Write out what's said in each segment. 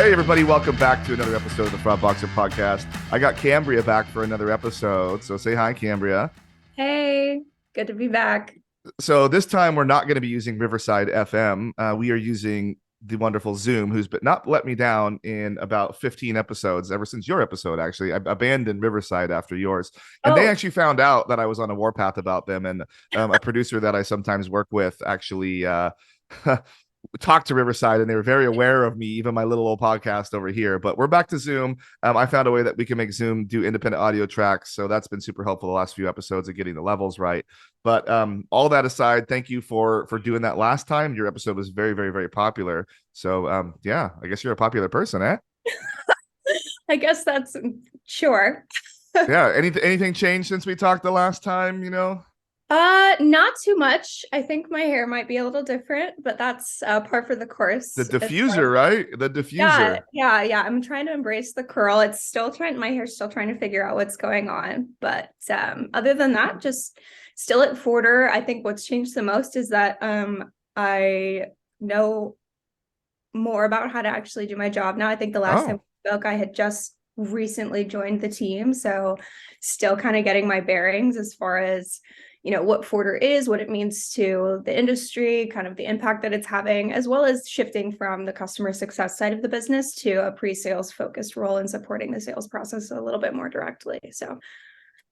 Hey, everybody, welcome back to another episode of the Frog Boxer Podcast. I got Cambria back for another episode, so say hi, Cambria. Hey, good to be back. So this time we're not going to be using Riverside FM. We are using the wonderful Zoom, who's not let me down in about 15 episodes, ever since your episode, actually. I abandoned Riverside after yours. And they Oh, actually found out that I was on a warpath about them, and a producer that I sometimes work with actually talked to Riverside, and they were very aware of me, even my little old podcast over here. But we're back to Zoom. I found a way that we can make Zoom do independent audio tracks, so that's been super helpful the last few episodes of getting the levels right. But all that aside, thank you for doing that last time. Your episode was very, very, very popular. So yeah, I guess you're a popular person, eh? I guess that's sure. Yeah. Anything changed since we talked the last time? Not too much. I think my hair might be a little different, but that's par for the The course. It's fine. diffuser, right? The Yeah, diffuser. yeah. I'm trying to embrace the curl. It's still trying, my hair's still trying to figure out what's going on. But other than that, just still at Forder. I think what's changed the most is that I know more about how to actually do my job now. I think the last time Oh, we spoke, I had just recently joined the team, so still kind of getting my bearings as far as what Forder is, what it means to the industry, kind of the impact that it's having, as well as shifting from the customer success side of the business to a pre-sales focused role and supporting the sales process a little bit more directly. So I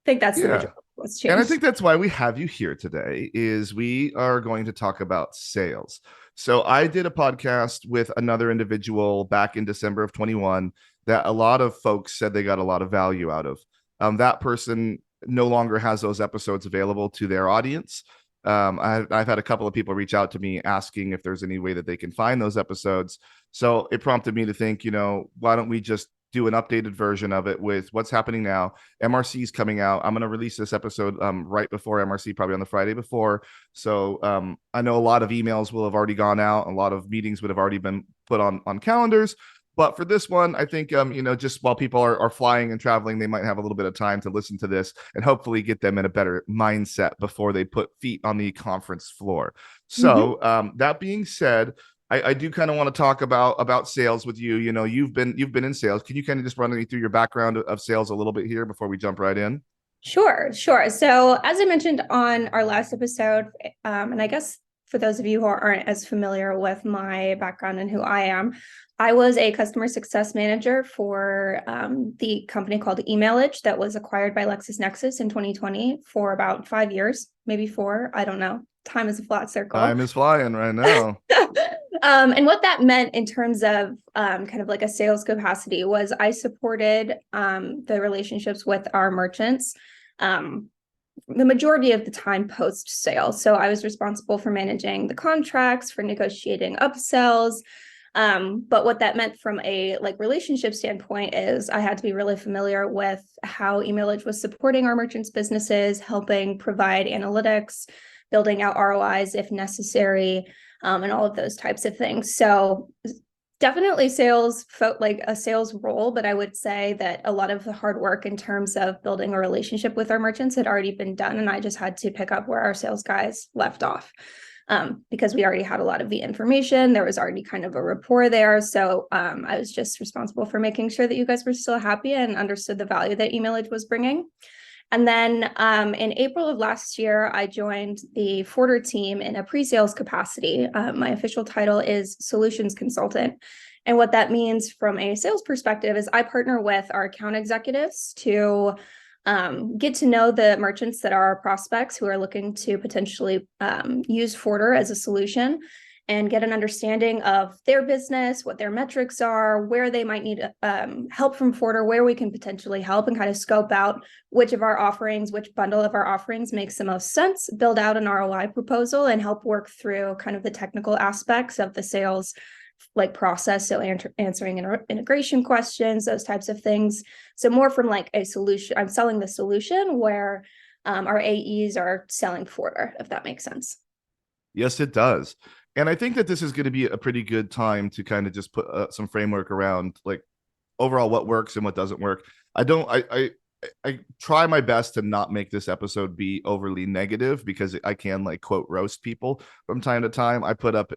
think that's the yeah. majority of what's And I changed. think that's why we have you here today is we are going to talk about sales. So I did a podcast with another individual back in December of 21 that a lot of folks said they got a lot of value out of. That person no longer has those episodes available to their audience. I've had a couple of people reach out to me asking if there's any way that they can find those episodes. So it prompted me to think, why don't we just do an updated version of it with what's happening now. MRC is coming out. I'm going to release this episode right before MRC, probably on the Friday before. So I know a lot of emails will have already gone out. A lot of meetings would have already been put on calendars. But for this one, I think, just while people are flying and traveling, they might have a little bit of time to listen to this and hopefully get them in a better mindset before they put feet on the conference floor. Mhm. So that being said, I do kind of want to talk about sales with you. You've been in sales. Can you kind of just run me through your background of sales a little bit here before we jump right in? Sure. So, as I mentioned on our last episode, and I guess for those of you who aren't as familiar with my background and who I am, I was a customer success manager for the company called Emailage that was acquired by LexisNexis in 2020 for about 5 years, maybe four. I don't know. Time is a flat circle. Time is flying right now. And what that meant in terms of kind of like a sales capacity was I supported the relationships with our merchants the majority of the time post sale. So I was responsible for managing the contracts, for negotiating upsells. But what that meant from a relationship standpoint is I had to be really familiar with how Emailage was supporting our merchants' businesses, helping provide analytics, building out ROIs if necessary, and all of those types of things. So definitely sales felt like a sales role, but I would say that a lot of the hard work in terms of building a relationship with our merchants had already been done, and I just had to pick up where our sales guys left off. Because we already had a lot of the information. There was already kind of a rapport there. So I was just responsible for making sure that you guys were still happy and understood the value that Emailage was bringing. And then in April of last year, I joined the Forder team in a pre-sales capacity. My official title is solutions consultant. And what that means from a sales perspective is I partner with our account executives to get to know the merchants that are our prospects who are looking to potentially use Forder as a solution and get an understanding of their business, what their metrics are, where they might need help from Forder, where we can potentially help, and kind of scope out which of our offerings, which bundle of our offerings makes the most sense, build out an ROI proposal, and help work through kind of the technical aspects of the sales process. So answering integration questions, those types of things. So more from a solution, I'm selling the solution where our AEs are selling Forder, if that makes sense. Yes, it does. And I think that this is going to be a pretty good time to kind of just put some framework around overall what works and what doesn't work. I try my best to not make this episode be overly negative because I can quote roast people from time to time. I put up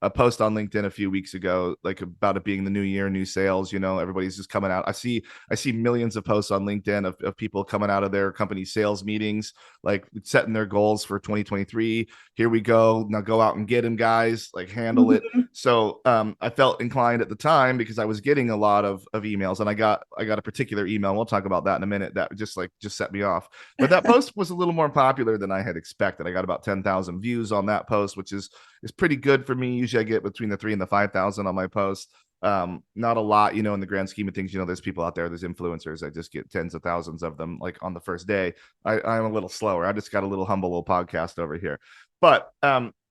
a post on LinkedIn a few weeks ago, like about it being the new year, new sales. Everybody's just coming out. I see millions of posts on LinkedIn of people coming out of their company sales meetings, like setting their goals for 2023. Here we go. Now go out and get them, guys. Like handle it. Mhm. So I felt inclined at the time because I was getting a lot of emails, and I got a particular email. We'll talk about that in a minute. That just set me off. But that post was a little more popular than I had expected. I got about 10,000 views on that post, which is pretty good for me. Usually I get between the 3 and the 5,000 on my posts. Not a lot, in the grand scheme of things. There's people out there, there's influencers. I just get tens of thousands of them like on the first day. I'm a little slower. I just got a little humble little podcast over here. But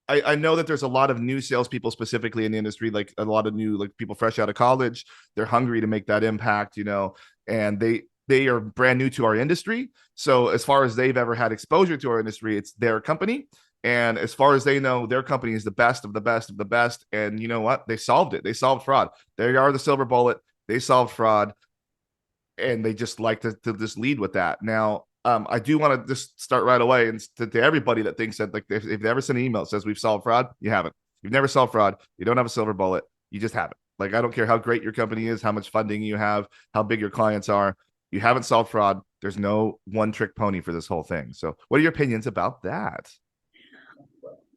I know that there's a lot of new salespeople specifically in the industry, like a lot of new like people fresh out of college. They're hungry to make that impact, and they are brand new to our industry. So as far as they've ever had exposure to our industry, it's their company. And as far as they know, their company is the best of the best of the best. And you know what? They solved it. They solved fraud. They are the silver bullet. They solved fraud. And they just like to just lead with that. Now, I do want to just start right away and to everybody that thinks that like if they ever send an email that says we've solved fraud, you haven't. You've never solved fraud. You don't have a silver bullet. You just haven't. Like, I don't care how great your company is, how much funding you have, how big your clients are. You haven't solved fraud. There's no one trick pony for this whole thing. So what are your opinions about that?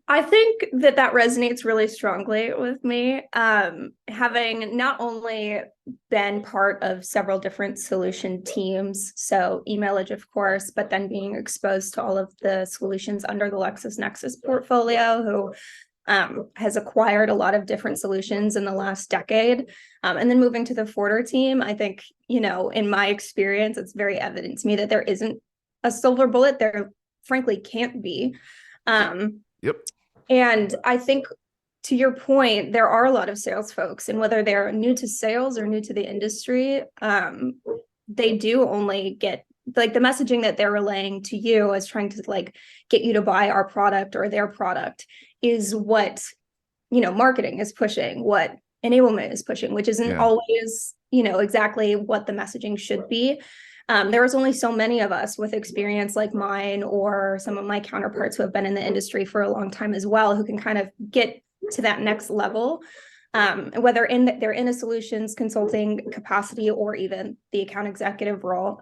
I think that resonates really strongly with me. Having not only been part of several different solution teams, so Emailage, of course, but then being exposed to all of the solutions under the LexisNexis portfolio, who has acquired a lot of different solutions in the last decade. And then moving to the Forder team, I think, in my experience, it's very evident to me that there isn't a silver bullet. There frankly can't be. Yep. And I think, to your point, there are a lot of sales folks, and whether they're new to sales or new to the industry, they do only get like the messaging that they're relaying to you as trying to like get you to buy our product or their product is what, marketing is pushing, what enablement is pushing, which isn't always, exactly what the messaging should be. There was only so many of us with experience like mine or some of my counterparts who have been in the industry for a long time as well, who can kind of get to that next level, whether they're in a solutions consulting capacity or even the account executive role.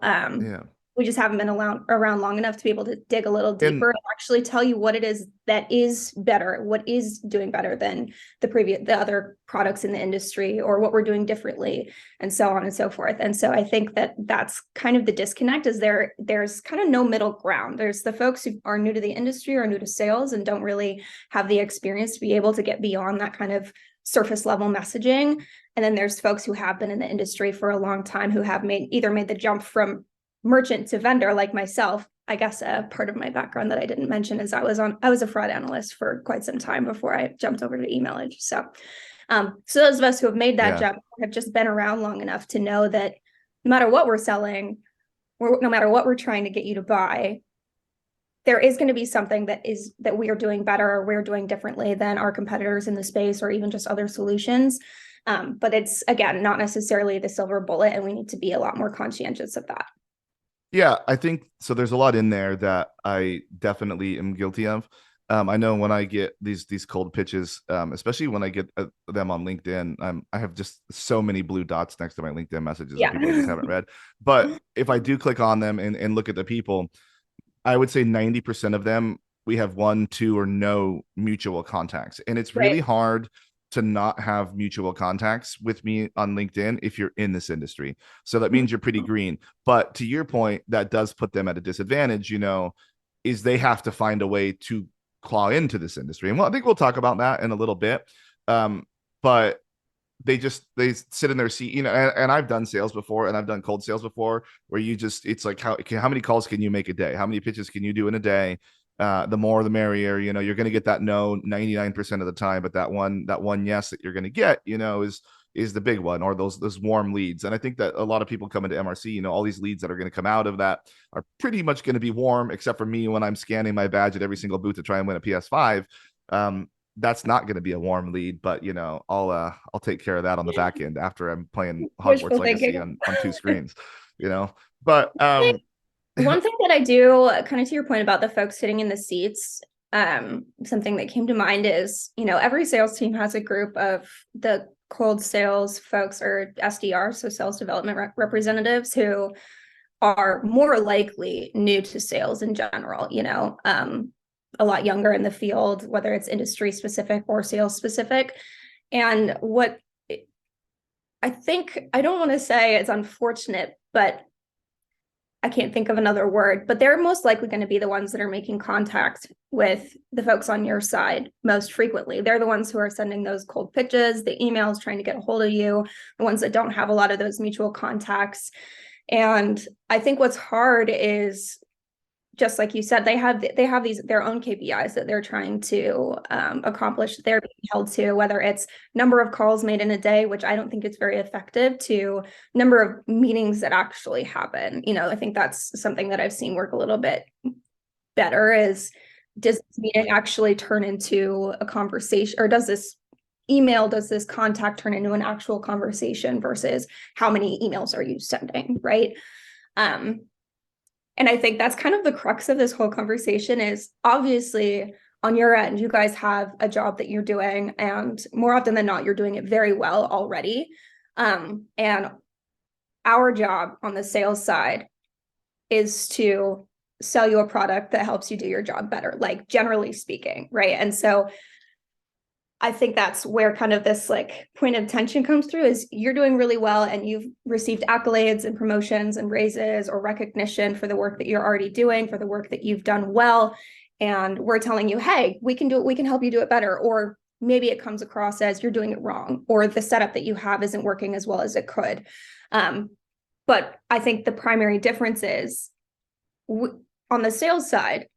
We just haven't been around long enough to be able to dig a little deeper and actually tell you what it is that is better, what is doing better than the other products in the industry, or what we're doing differently, and so on and so forth. And so I think that that's kind of the disconnect, is there's kind of no middle ground. There's the folks who are new to the industry or new to sales and don't really have the experience to be able to get beyond that kind of surface level messaging. And then there's folks who have been in the industry for a long time who have either made the jump from merchant to vendor, like myself. I guess a part of my background that I didn't mention is I was a fraud analyst for quite some time before I jumped over to Emailage. So those of us who have made that jump have just been around long enough to know that no matter what we're selling, no matter what we're trying to get you to buy, there is going to be something that we are doing better or we're doing differently than our competitors in the space or even just other solutions. But it's, again, not necessarily the silver bullet, and we need to be a lot more conscientious of that. Yeah, I think so. There's a lot in there that I definitely am guilty of. I know when I get these cold pitches, especially when I get them on LinkedIn, I have just so many blue dots next to my LinkedIn messages that people just haven't read. But if I do click on them and look at the people, I would say 90% of them, we have 1, 2, or no mutual contacts. And it's really hard to not have mutual contacts with me on LinkedIn if you're in this industry. So that means you're pretty green. But to your point, that does put them at a disadvantage, is they have to find a way to claw into this industry. And I think we'll talk about that in a little bit. But they sit in their seat, and I've done sales before, and I've done cold sales before, where it's like, how many calls can you make a day? How many pitches can you do in a day? The more the merrier. You're going to get that no 99% of the time, but that one yes that you're going to get, is the big one, or those warm leads. And I think that a lot of people come into MRC, all these leads that are going to come out of that are pretty much going to be warm, except for me when I'm scanning my badge at every single booth to try and win a PS5. That's not going to be a warm lead, but I'll take care of that on the back end after I'm playing Hogwarts Legacy on 2 screens, But one thing that I do, kind of to your point about the folks sitting in the seats, something that came to mind is, every sales team has a group of the cold sales folks, or SDRs, so sales development representatives, who are more likely new to sales in general, a lot younger in the field, whether it's industry specific or sales specific. And what I think, I don't want to say it's unfortunate, but I can't think of another word, but they're most likely going to be the ones that are making contact with the folks on your side most frequently. They're the ones who are sending those cold pitches, the emails, trying to get a hold of you, the ones that don't have a lot of those mutual contacts. And I think what's hard is, just like you said, they have these their own KPIs that they're trying to accomplish, that they're being held to, whether it's number of calls made in a day, which I don't think it's very effective, to number of meetings that actually happen. I think that's something that I've seen work a little bit better, is, does this meeting actually turn into a conversation, or does this contact turn into an actual conversation, versus how many emails are you sending, right? And I think that's kind of the crux of this whole conversation, is, obviously on your end, you guys have a job that you're doing, and more often than not, you're doing it very well already. And our job on the sales side is to sell you a product that helps you do your job better, like, generally speaking, right? And so I think that's where kind of this like point of tension comes through, is you're doing really well and you've received accolades and promotions and raises or recognition for the work that you're already doing, for the work that you've done well. And we're telling you, hey, we can do it. We can help you do it better. Or maybe it comes across as you're doing it wrong, or the setup that you have isn't working as well as it could. But I think the primary difference is, on the sales side,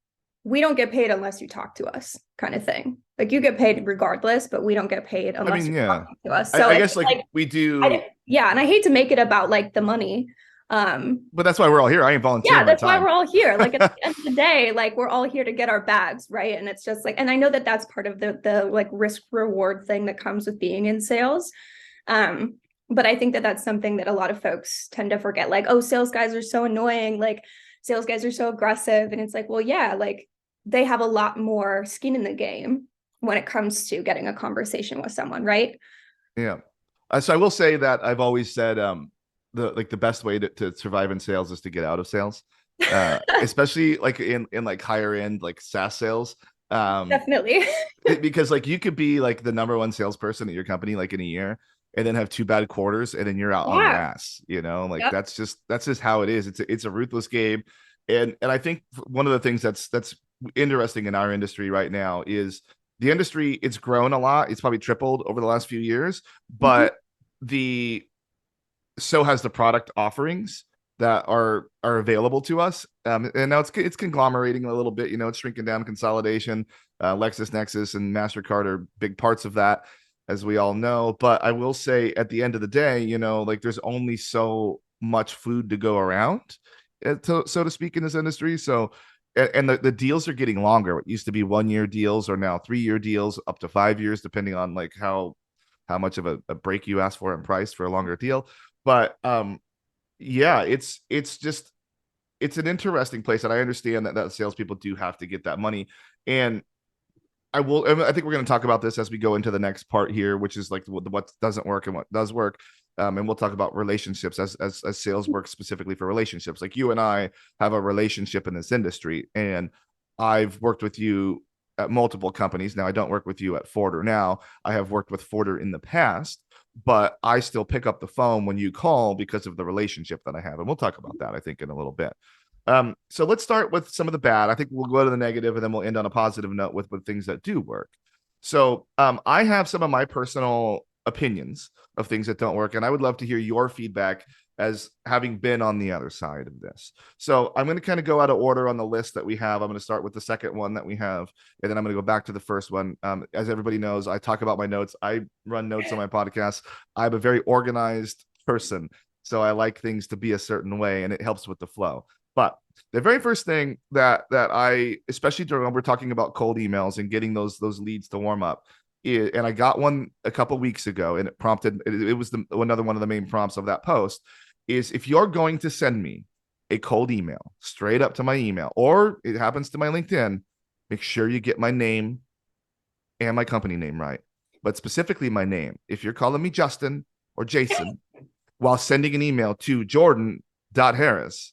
we don't get paid unless you talk to us, kind of thing. Like, you get paid regardless, but we don't get paid unless you're talking to us. So I guess like we do. Yeah. And I hate to make it about like the money. But that's why we're all here. I ain't volunteering. Yeah, that's why we're all here. Like, at the end of the day, like, we're all here to get our bags, right? And it's just like, and I know that that's part of the like risk reward thing that comes with being in sales. But I think that that's something that a lot of folks tend to forget. Like, oh, sales guys are so annoying. Like, sales guys are so aggressive. And it's like, well, yeah, like, they have a lot more skin in the game when it comes to getting a conversation with someone, right? Yeah. So I will say that I've always said the best way to survive in sales is to get out of sales. Especially like in like higher end like SaaS sales. Definitely. Because like you could be like the number one salesperson at your company like in a year, and then have 2 bad quarters, and then you're out on your ass, like Yep. that's just how it is. It's a ruthless game. And I think one of the things that's interesting in our industry right now is the industry, it's grown a lot. It's probably tripled over the last few years, but so has the product offerings that are available to us. And now it's conglomerating a little bit, it's shrinking down, consolidation. LexisNexis and MasterCard are big parts of that, as we all know. But I will say, at the end of the day, like, there's only so much food to go around, so to speak, in this industry. So, and the deals are getting longer. What used to be 1-year deals are now 3-year deals, up to 5 years, depending on like how much of a break you ask for in price for a longer deal. But yeah, it's an interesting place, and I understand that salespeople do have to get that money. And I think we're going to talk about this as we go into the next part here, which is like what doesn't work and what does work. And we'll talk about relationships as sales works specifically for relationships. Like, you and I have a relationship in this industry, and I've worked with you at multiple companies. Now, I don't work with you at Forder now. I have worked with Forder in the past, but I still pick up the phone when you call because of the relationship that I have. And we'll talk about that, I think, in a little bit. So let's start with some of the bad. I think we'll go to the negative, and then we'll end on a positive note with things that do work. So I have some of my personal opinions of things that don't work, and I would love to hear your feedback as having been on the other side of this. So I'm going to kind of go out of order on the list that we have. I'm going to start with the second one that we have, and then I'm going to go back to the first one. As everybody knows, I talk about my notes. I run notes on my podcast. I'm a very organized person, so I like things to be a certain way, and it helps with the flow. But the very first thing that I, especially during when we're talking about cold emails and getting those leads to warm up, and I got one a couple weeks ago, and it prompted, it was another one of the main prompts of that post, is if you're going to send me a cold email straight up to my email, or it happens to my LinkedIn, make sure you get my name and my company name right, but specifically my name. If you're calling me Justin or Jason while sending an email to Jordan.Harris,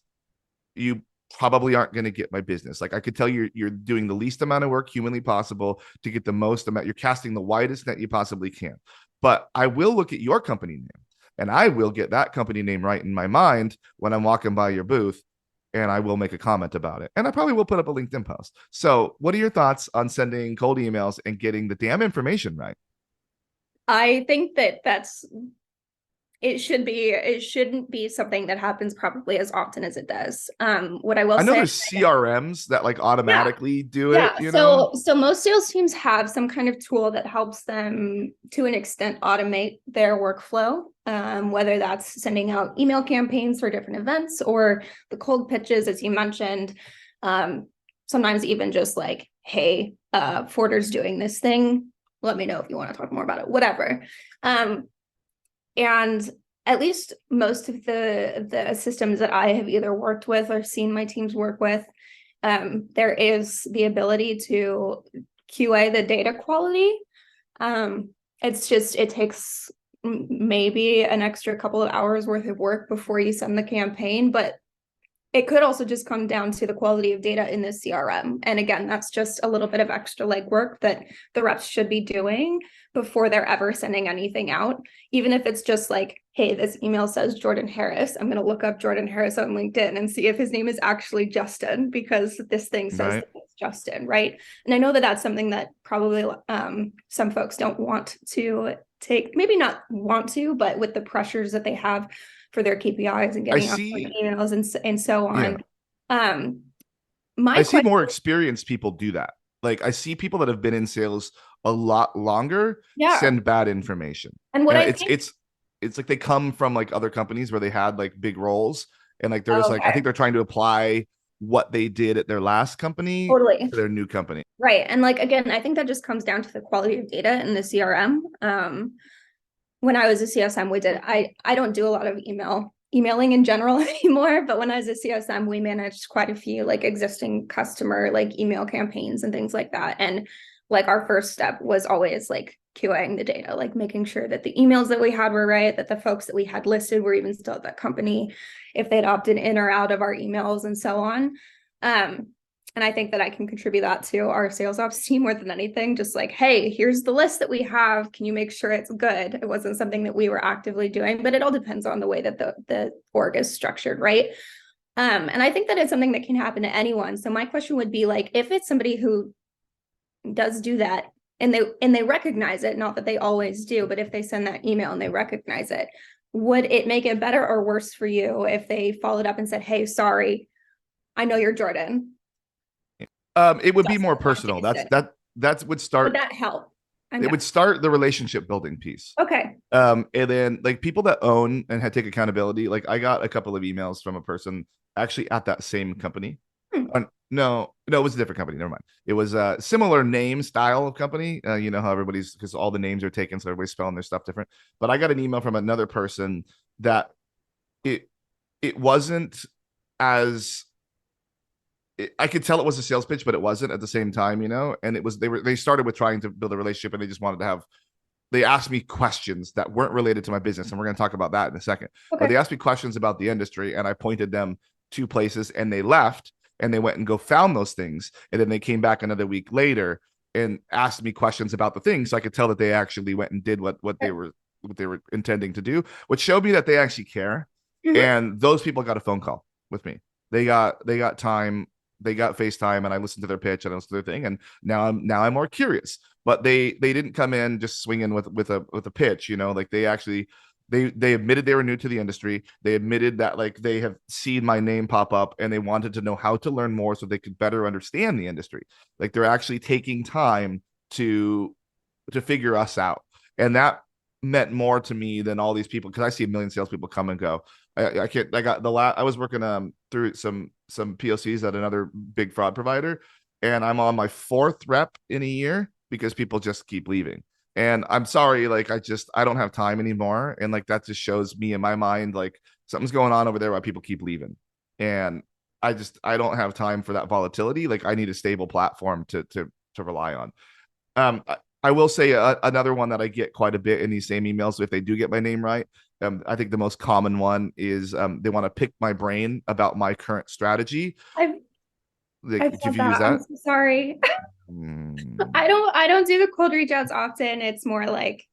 you probably aren't going to get my business. Like I could tell you're doing the least amount of work humanly possible to get the most amount. You're casting the widest net you possibly can. But I will look at your company name and I will get that company name right in my mind when I'm walking by your booth, and I will make a comment about it. And I probably will put up a LinkedIn post. So, what are your thoughts on sending cold emails and getting the damn information right? I think that it shouldn't be something that happens probably as often as it does. What I will I know say, there's CRMs that like yeah, automatically do it, yeah. you know? So most sales teams have some kind of tool that helps them to an extent automate their workflow, whether that's sending out email campaigns for different events or the cold pitches, as you mentioned. Sometimes even just like, hey, Forder's doing this thing. Let me know if you want to talk more about it, whatever. And at least most of the systems that I have either worked with or seen my teams work with, there is the ability to QA the data quality. It's just, it takes maybe an extra couple of hours worth of work before you send the campaign, but it could also just come down to the quality of data in the CRM. And again, that's just a little bit of extra legwork that the reps should be doing before they're ever sending anything out. Even if it's just like, hey, this email says Jordan Harris. I'm going to look up Jordan Harris on LinkedIn and see if his name is actually Justin, because this thing says Right. that it's Justin, right? And I know that that's something that probably some folks don't want to take, maybe not want to, but with the pressures that they have for their KPIs and I getting out see. emails and so Yeah. on. Um, my I see question, more experienced people do that. Like I see people that have been in sales a lot longer yeah, send bad information. and what And I think, it's like they come from like other companies where they had like big roles, and like they're just like I okay, think they're trying to apply what they did at their last company totally to their new company. right, and like again, I think that just comes down to the quality of data in the CRM. When I was a CSM, we did. I don't do a lot of emailing in general anymore, but when I was a CSM, we managed quite a few like existing customer like email campaigns and things like that. And like our first step was always like QAing the data, like making sure that the emails that we had were right, that the folks that we had listed were even still at that company, if they'd opted in or out of our emails and so on. Um, and I think that I can contribute that to our sales ops team more than anything. Just like, hey, here's the list that we have. Can you make sure it's good? It wasn't something that we were actively doing, but it all depends on the way that the org is structured, right? And I think that it's something that can happen to anyone. So my question would be like, if it's somebody who does do that and they recognize it, not that they always do, but if they send that email and they recognize it, would it make it better or worse for you if they followed up and said, hey, sorry, I know you're Jordan. It would be Justin, more not personal. Jason. That would Would start that help? I'm it done. would start the relationship building piece. Okay. And then like people that own and had take accountability, like I got a couple of emails from a person actually at that same company. Hmm. No, it was a different company. Never mind. It was a similar name style of company. You know how everybody's because all the names are taken, so everybody's spelling their stuff different. But I got an email from another person that it it wasn't as I could tell it was a sales pitch, but it wasn't at the same time, you know. And it was they started with trying to build a relationship, and they just wanted to have they asked me questions that weren't related to my business, and we're going to talk about that in a second. But Okay. they asked me questions about the industry, and I pointed them to places, and they left, and they went and go found those things, and then they came back another week later and asked me questions about the things, so I could tell that they actually went and did what they were intending to do, which showed me that they actually care. Mm-hmm. And those people got a phone call with me. They got time. They got FaceTime, and I listened to their pitch and I listened to their thing, and now I'm more curious, but they didn't come in just swinging with a pitch, you know. Like they actually they admitted they were new to the industry. They admitted that like they have seen my name pop up and they wanted to know how to learn more so they could better understand the industry. Like they're actually taking time to figure us out, and that meant more to me than all these people because I see a million salespeople come and go. I can't. I got the last. I was working through some POCs at another big fraud provider, and I'm on my fourth rep in a year because people just keep leaving. And I'm sorry, like I don't have time anymore, and like that just shows me in my mind like something's going on over there why people keep leaving. And I don't have time for that volatility. Like I need a stable platform to rely on. I will say another one that I get quite a bit in these same emails, if they do get my name right. I think the most common one is they want to pick my brain about my current strategy. I've Like, I've do said you use that. I'm that? so sorry. Mm, I don't do the cold reach outs often. It's more like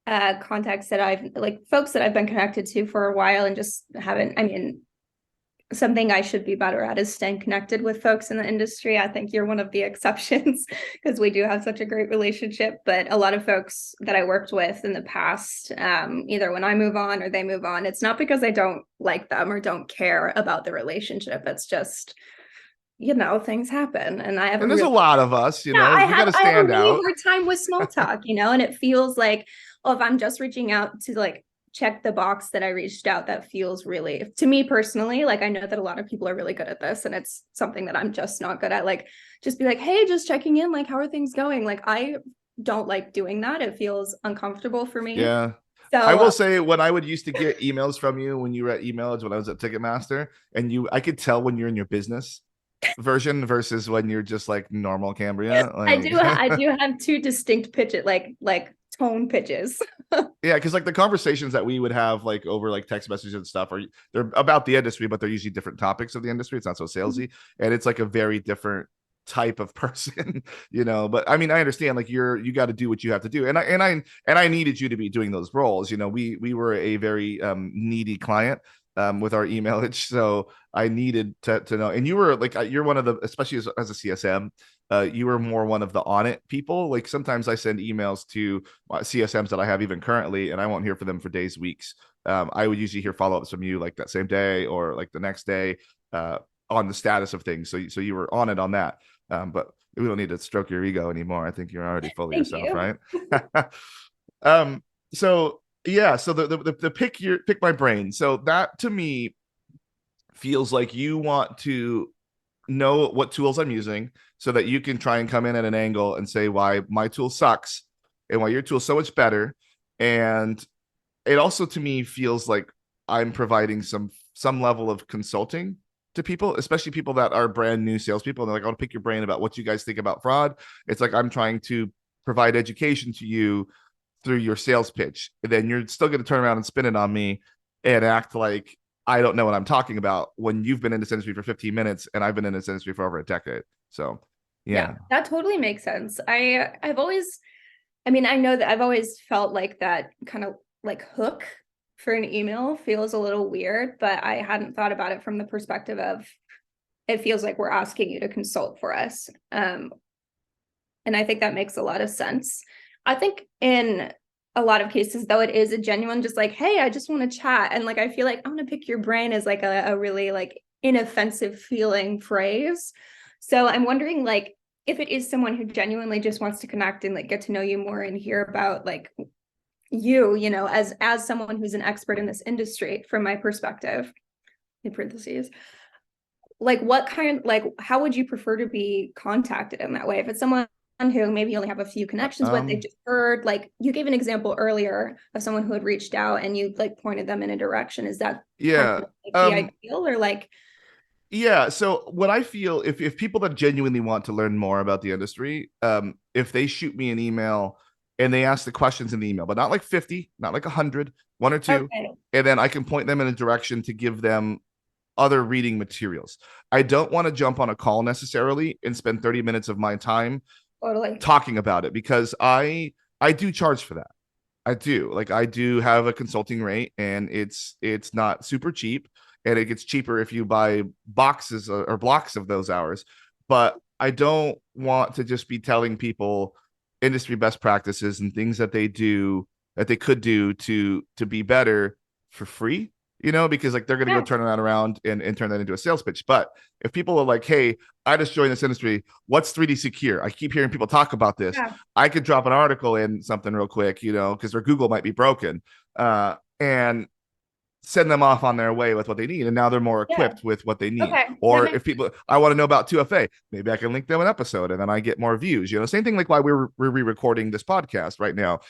contacts that I've like folks that I've been connected to for a while and just haven't, I mean, something I should be better at is staying connected with folks in the industry. I think you're one of the exceptions because we do have such a great relationship. But a lot of folks that I worked with in the past, either when I move on or they move on, it's not because I don't like them or don't care about the relationship. It's just, things happen. And I have a and there's a really, lot of us, yeah, I we got have to I have a stand really out. hard time with small talk, and it feels like, oh, if I'm just reaching out to like check the box that I reached out, that feels really, to me personally, like I know that a lot of people are really good at this and it's something that I'm just not good at. Like just be like, hey, just checking in, like how are things going? Like I don't like doing that. It feels uncomfortable for me. Yeah. I So will say when I would used to get emails from you when you were at emails when I was at Ticketmaster, and I could tell when you're in your business version versus when you're just like normal Cambria. I do have two distinct pitches, like tone pitches. Yeah, because like the conversations that we would have like over like text messages and stuff they're about the industry, but they're usually different topics of the industry. It's not so salesy, and it's like a very different type of person, But I mean, I understand like you got to do what you have to do, and I needed you to be doing those roles. We were a very needy client with our emailage, so I needed to know. And you were like you're one of the, especially as a CSM, you were more one of the on it people. Like sometimes I send emails to CSMs that I have even currently, and I won't hear from them for days, weeks. I would usually hear follow ups from you like that same day or like the next day on the status of things. So you were on it on that. But we don't need to stroke your ego anymore. I think you're already fully Thank yourself, you. right? um, so yeah, so the pick my brain. So that to me feels like you want to know what tools I'm using so that you can try and come in at an angle and say why my tool sucks and why your tool's so much better. And it also to me feels like I'm providing some level of consulting to people, especially people that are brand new salespeople. And they're like, I'll pick your brain about what you guys think about fraud. It's like I'm trying to provide education to you through your sales pitch. And then you're still going to turn around and spin it on me and act like I don't know what I'm talking about when you've been in this industry for 15 minutes and I've been in this industry for over a decade. So, Yeah, yeah. that totally makes sense. I've always, I mean, I know that I've always felt like that kind of like hook for an email feels a little weird, but I hadn't thought about it from the perspective of it feels like we're asking you to consult for us. And I think that makes a lot of sense. I think in a lot of cases, though, it is a genuine, just like, hey, I just want to chat. And like, I feel like I'm going to pick your brain as like a really like inoffensive feeling phrase. So I'm wondering, like, if it is someone who genuinely just wants to connect and like get to know you more and hear about like as someone who's an expert in this industry from my perspective, in parentheses, like how would you prefer to be contacted in that way? If it's someone who maybe you only have a few connections with, they just heard, like you gave an example earlier of someone who had reached out and you like pointed them in a direction. Is that kind Yeah. of like the ideal or like? Yeah. So what I feel, if people that genuinely want to learn more about the industry, if they shoot me an email and they ask the questions in the email, but not like 50, not like 100, one or two, Okay, and then I can point them in a direction to give them other reading materials. I don't want to jump on a call necessarily and spend 30 minutes of my time totally. talking about it because I do charge for that. I do. Like I do have a consulting rate and it's not super cheap and it gets cheaper if you buy boxes or blocks of those hours. But I don't want to just be telling people industry best practices and things that they do that they could do to be better for free, because like they're going to go Yeah, turn that around and turn that into a sales pitch. But if people are like, hey, I just joined this industry, what's 3D Secure? I keep hearing people talk about this. yeah, I could drop an article in something real quick, because their Google might be broken, and send them off on their way with what they need. And now they're more yeah. equipped with what they need. Okay, that Or makes if people, I want to know about 2FA, maybe I can link them an episode and then I get more views. Same thing like why we're re-recording this podcast right now.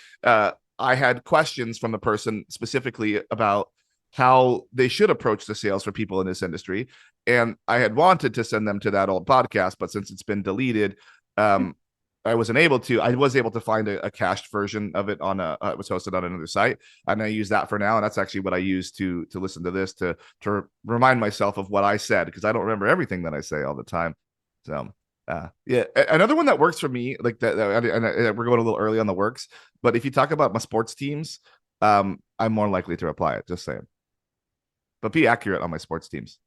I had questions from the person specifically about how they should approach the sales for people in this industry. And I had wanted to send them to that old podcast, but since it's been deleted, I wasn't able to. I was able to find a cached version of it on it was hosted on another site, and I use that for now. And that's actually what I use to listen to this to remind myself of what I said, because I don't remember everything that I say all the time. So yeah, another one that works for me, like and we're going a little early on the works, but if you talk about my sports teams, I'm more likely to reply it. Just saying, but be accurate on my sports teams.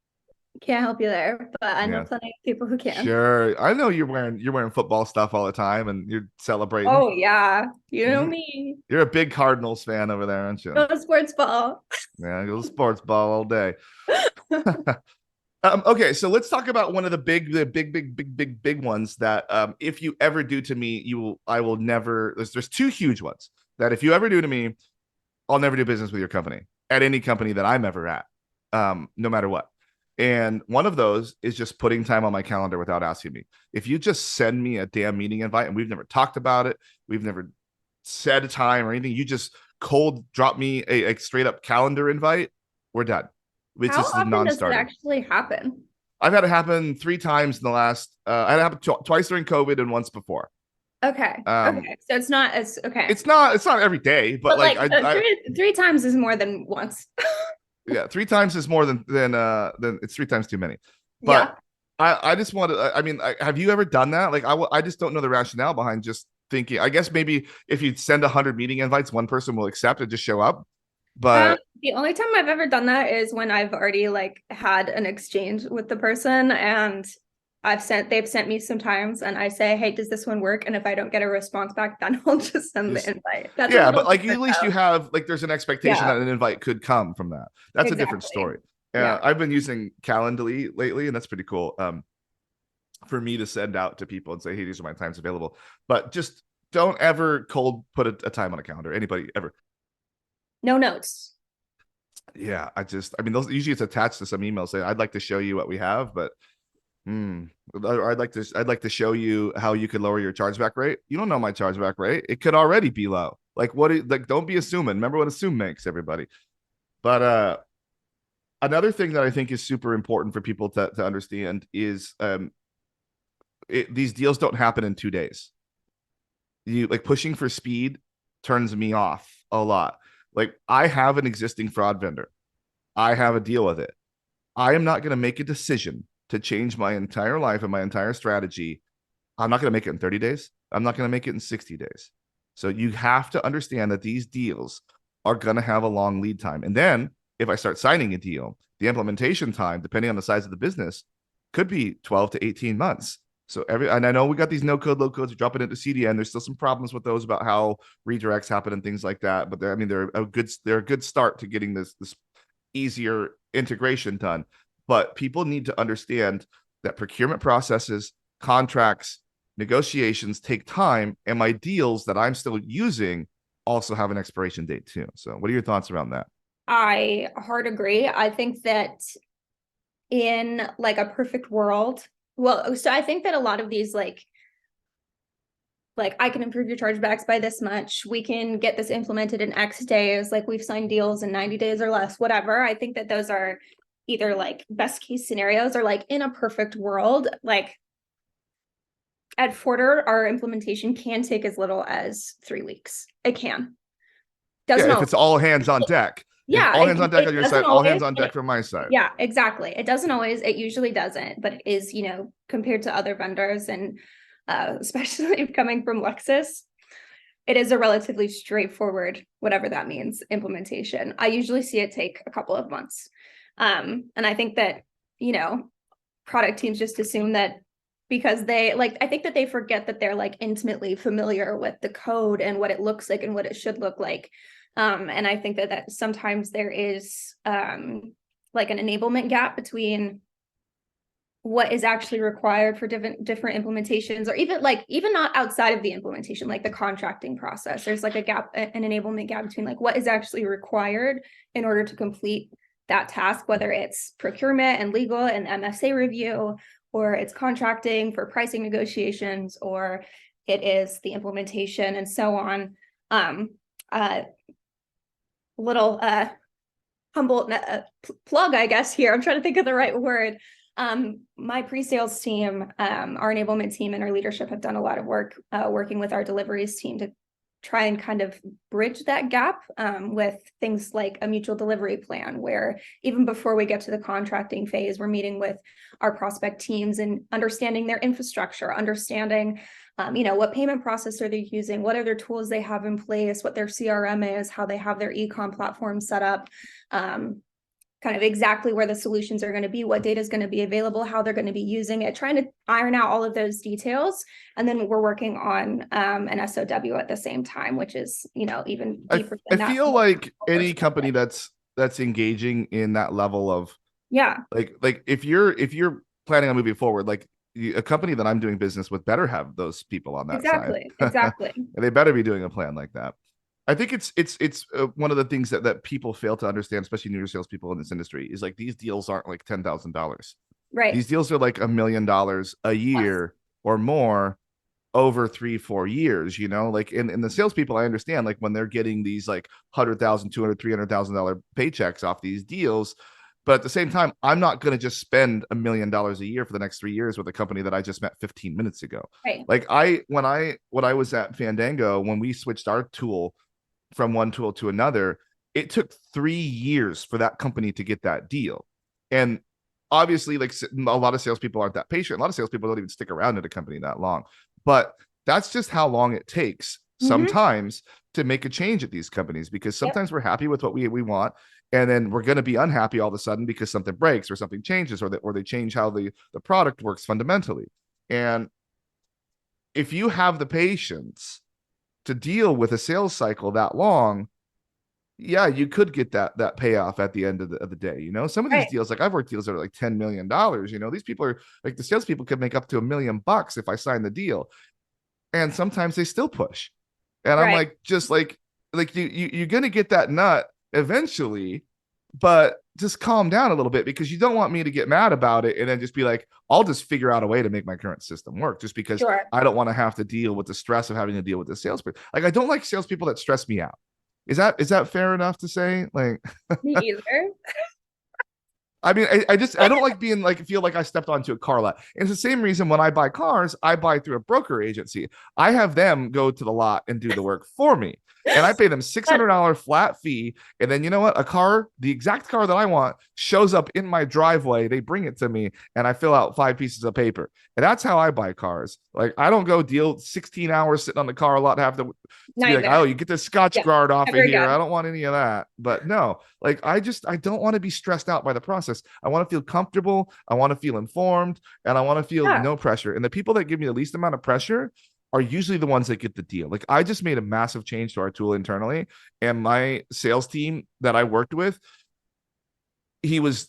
Can't help you there, but I know Yeah. plenty of people who can. Sure. I know you're wearing football stuff all the time and you're celebrating. Oh yeah, you know Mhm. me. You're a big Cardinals fan over there, aren't you? Go sports ball. Yeah, go sports ball all day. Okay, so let's talk about one of the big ones that if you ever do to me, I will never. There's two huge ones that if you ever do to me, I'll never do business with your company at any company that I'm ever at, no matter what. And one of those is just putting time on my calendar without asking me. If you just send me a damn meeting invite and we've never talked about it, we've never said a time or anything, you just cold drop me a straight up calendar invite, we're done. It's How just a often does it non-starter. actually happen? I've had it happen 3 times in the last. I had it happen twice during COVID and once before. Okay. Um, Okay. So it's not as okay. it's not every day, but But like like I three times is more than once. yeah, 3 times is more than it's 3 times too many. But Yeah. I just want to. I mean, have you ever done that? Like I just don't know the rationale behind just thinking. I guess maybe if you send 100 meeting invites, one person will accept and just show up. But The only time I've ever done that is when I've already like had an exchange with the person and they've sent me some times and I say, hey, does this one work? And if I don't get a response back, then I'll just send the just invite. That's a yeah, little but like at different least you though. have like there's an expectation Yeah, that an invite could come from that. That's a different exactly. story. Yeah. I've been using Calendly lately, and that's pretty cool. For me to send out to people and say, hey, these are my times available. But just don't ever cold put a time on a calendar. Anybody ever. No notes. Yeah, I mean, those usually it's attached to some email saying, I'd like to show you what we have, but or I'd like to show you how you could lower your chargeback rate. You don't know my chargeback rate. It could already be low. Like like don't be assuming. Remember what assume makes, everybody. But another thing that I think is super important for people to understand is these deals don't happen in 2 days. You like pushing for speed turns me off a lot. Like I have an existing fraud vendor. I have a deal with it. I am not going to make a decision to change my entire life and my entire strategy. I'm not going to make it in 30 days. I'm not going to make it in 60 days. So you have to understand that these deals are going to have a long lead time. And then if I start signing a deal, the implementation time, depending on the size of the business, could be 12 to 18 months. So and I know we got these no code, low codes dropping into CDN. There's still some problems with those about how redirects happen and things like that. But they're a good start to getting this easier integration done. But people need to understand that procurement processes, contracts, negotiations take time, and my deals that I'm still using also have an expiration date too. So, what are your thoughts around that? I hard agree. I think that in like a perfect world, well, so I think that a lot of these like I can improve your chargebacks by this much. We can get this implemented in X days. Like we've signed deals in 90 days or less, whatever. I think that those are either like best case scenarios or like in a perfect world, like at Forder, our implementation can take as little as 3 weeks. It can. Yeah, Doesn't if always. it's all hands on deck. If Yeah, all hands on deck on it your doesn't side, all always. hands on deck from my side. Yeah, exactly. It doesn't always, it usually doesn't, but it is, compared to other vendors and especially coming from Lexus, it is a relatively straightforward, whatever that means, implementation. I usually see it take a couple of months. And I think that, product teams just assume that because I think that they forget that they're like intimately familiar with the code and what it looks like and what it should look like. And I think that sometimes there is like an enablement gap between what is actually required for different implementations, or even not outside of the implementation, like the contracting process. There's like an enablement gap between like what is actually required in order to complete that task, whether it's procurement and legal and MSA review, or it's contracting for pricing negotiations, or it is the implementation and so on. Little humble plug, I guess, here. I'm trying to think of the right word. My pre-sales team, our enablement team and our leadership have done a lot of work working with our deliveries team to try and kind of bridge that gap with things like a mutual delivery plan, where even before we get to the contracting phase, we're meeting with our prospect teams and understanding their infrastructure, understanding what payment processor they're using, what other tools they have in place, what their CRM is, how they have their e-com platform set up, kind of exactly where the solutions are going to be, what data is going to be available, how they're going to be using it, trying to iron out all of those details. And then we're working on an SOW at the same time, which is, even deeper I than that. feel like any company that's engaging in that level of yeah, like if you're planning on moving forward, like a company that I'm doing business with better have those people on that side. exactly. And they better be doing a plan like that. I think it's one of the things that people fail to understand, especially newer salespeople in this industry, is like these deals aren't like $10,000. Right. These deals are like $1 million a year or more over 3-4 years, like in the salespeople, I understand like when they're getting these like $100,000, $200,000, $300,000 paychecks off these deals. But at the same time, I'm not going to just spend $1 million a year for the next 3 years with a company that I just met 15 minutes ago. Right. Like when I was at Fandango, when we switched our tool from one tool to another, it took 3 years for that company to get that deal. And obviously, like a lot of salespeople aren't that patient. A lot of salespeople don't even stick around at a company that long. But that's just how long it takes sometimes to make a change at these companies, because sometimes we're happy with what we want, and then we're going to be unhappy all of a sudden because something breaks or something changes, or they change how the product works fundamentally. And if you have the patience to deal with a sales cycle that long, yeah, you could get that payoff at the end of the day. Some of these deals, like I've worked deals that are like $10 million. These people are like, the salespeople could make up to $1 million if I sign the deal, and sometimes they still push. And I'm like, just like you're gonna get that nut eventually, but just calm down a little bit, because you don't want me to get mad about it and then just be like, I'll just figure out a way to make my current system work, just because I don't want to have to deal with the stress of having to deal with the salesperson. Like, I don't like salespeople that stress me out. Is that fair enough to say? Like, me either. I mean, I don't like being like, feel like I stepped onto a car lot. And it's the same reason when I buy cars, I buy through a broker agency. I have them go to the lot and do the work for me. And I pay them $600 flat fee. And then you know what? A car, the exact car that I want, shows up in my driveway. They bring it to me and I fill out 5 pieces of paper. And that's how I buy cars. Like, I don't go deal 16 hours sitting on the car lot, have to be like, oh, you get the Scotch guard off of here. I don't want any of that. But no, like, I don't want to be stressed out by the process. I want to feel comfortable. I want to feel informed, and I want to feel no pressure. And the people that give me the least amount of pressure are usually the ones that get the deal. Like, I just made a massive change to our tool internally, and my sales team that I worked with, he was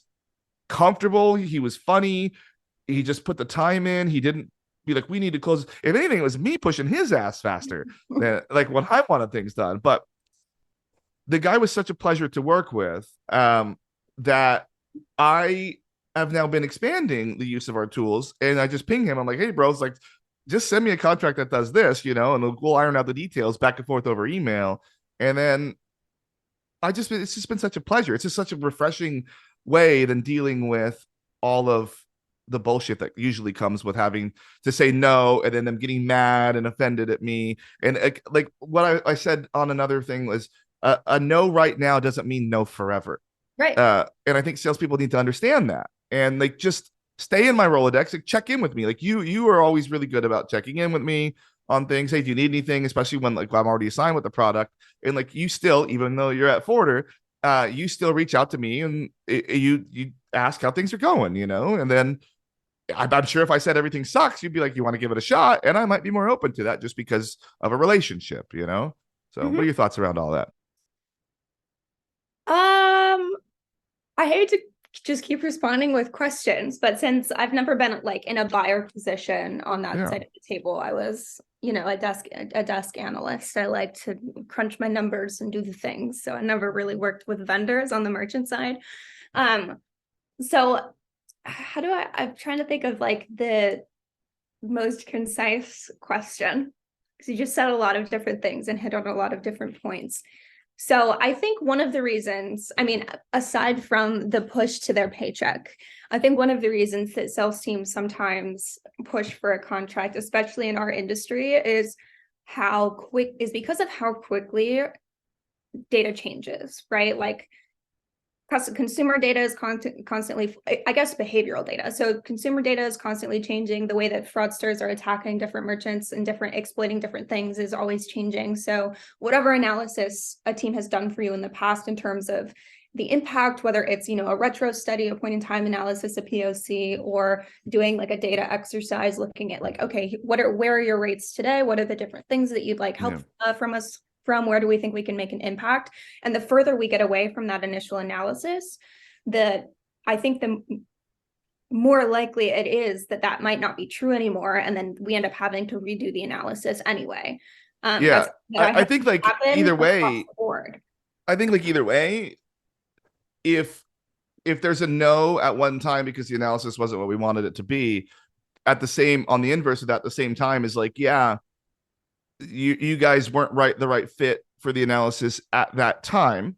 comfortable. He was funny. He just put the time in. He didn't be like, we need to close. If anything, it was me pushing his ass faster than like when I wanted things done. But the guy was such a pleasure to work with, that I have now been expanding the use of our tools. And I just ping him. I'm like, hey, bro, it's like, just send me a contract that does this, and we'll iron out the details back and forth over email. And then it's just been such a pleasure. It's just such a refreshing way than dealing with all of the bullshit that usually comes with having to say no, and then them getting mad and offended at me. And like what I said on another thing was, a no right now doesn't mean no forever. Right. And I think salespeople need to understand that. And like, just stay in my Rolodex, like, check in with me. Like, you are always really good about checking in with me on things. Hey, do you need anything? Especially when like I'm already assigned with the product. And like, you still, even though you're at Forder, you still reach out to me and you ask how things are going, and then I'm sure if I said everything sucks, you'd be like, you want to give it a shot? And I might be more open to that just because of a relationship, So what are your thoughts around all that? I hate to just keep responding with questions, but since I've never been like in a buyer position on that side of the table, I was, a desk analyst. I like to crunch my numbers and do the things. So I never really worked with vendors on the merchant side. So I'm trying to think of like the most concise question, because you just said a lot of different things and hit on a lot of different points. So I think one of the reasons, I mean, aside from the push to their paycheck, I think one of the reasons that sales teams sometimes push for a contract, especially in our industry, is because of how quickly data changes, right? Like consumer data is constantly, I guess, behavioral data. So consumer data is constantly changing. The way that fraudsters are attacking different merchants and exploiting different things is always changing. So whatever analysis a team has done for you in the past in terms of the impact, whether it's, a retro study, a point in time analysis, a POC, or doing like a data exercise, looking at like, okay, where are your rates today? What are the different things that you'd like help from us from? Where do we think we can make an impact? And the further we get away from that initial analysis, I think the more likely it is that might not be true anymore. And then we end up having to redo the analysis anyway. Yeah. I think like either way, if there's a no at one time because the analysis wasn't what we wanted it to be, on the inverse of that, the same time is like, yeah, you guys weren't the right fit for the analysis at that time,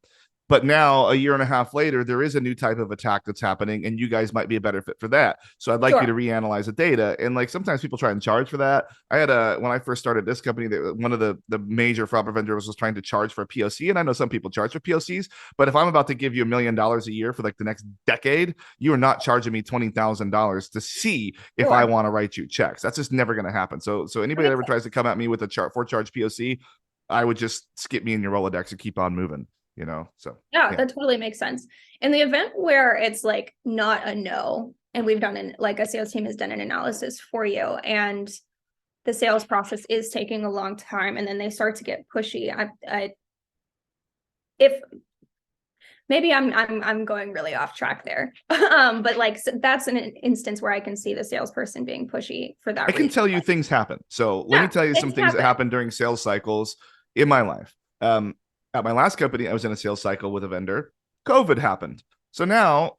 but now a year and a half later there is a new type of attack that's happening and you guys might be a better fit for that, so I'd like you to reanalyze the data. And like sometimes people try and charge for that. When I first started this company, one of the major fraud preventers was trying to charge for a POC, and I know some people charge for POCs, but if I'm about to give you $1 million a year for like the next decade, you are not charging me $20,000 to see if I want to write you checks. That's just never going to happen. So anybody that ever tries to come at me with a charge POC, I would just skip me in your Rolodex and keep on moving. So yeah, that totally makes sense. In the event where it's like not a no, and we've done like a sales team has done an analysis for you, and the sales process is taking a long time, and then they start to get pushy. If maybe I'm going really off track there, but like that's an instance where I can see the salesperson being pushy for that. I can tell you things happen. So let me tell you some things that happen during sales cycles in my life. At my last company, I was in a sales cycle with a vendor. COVID happened. So now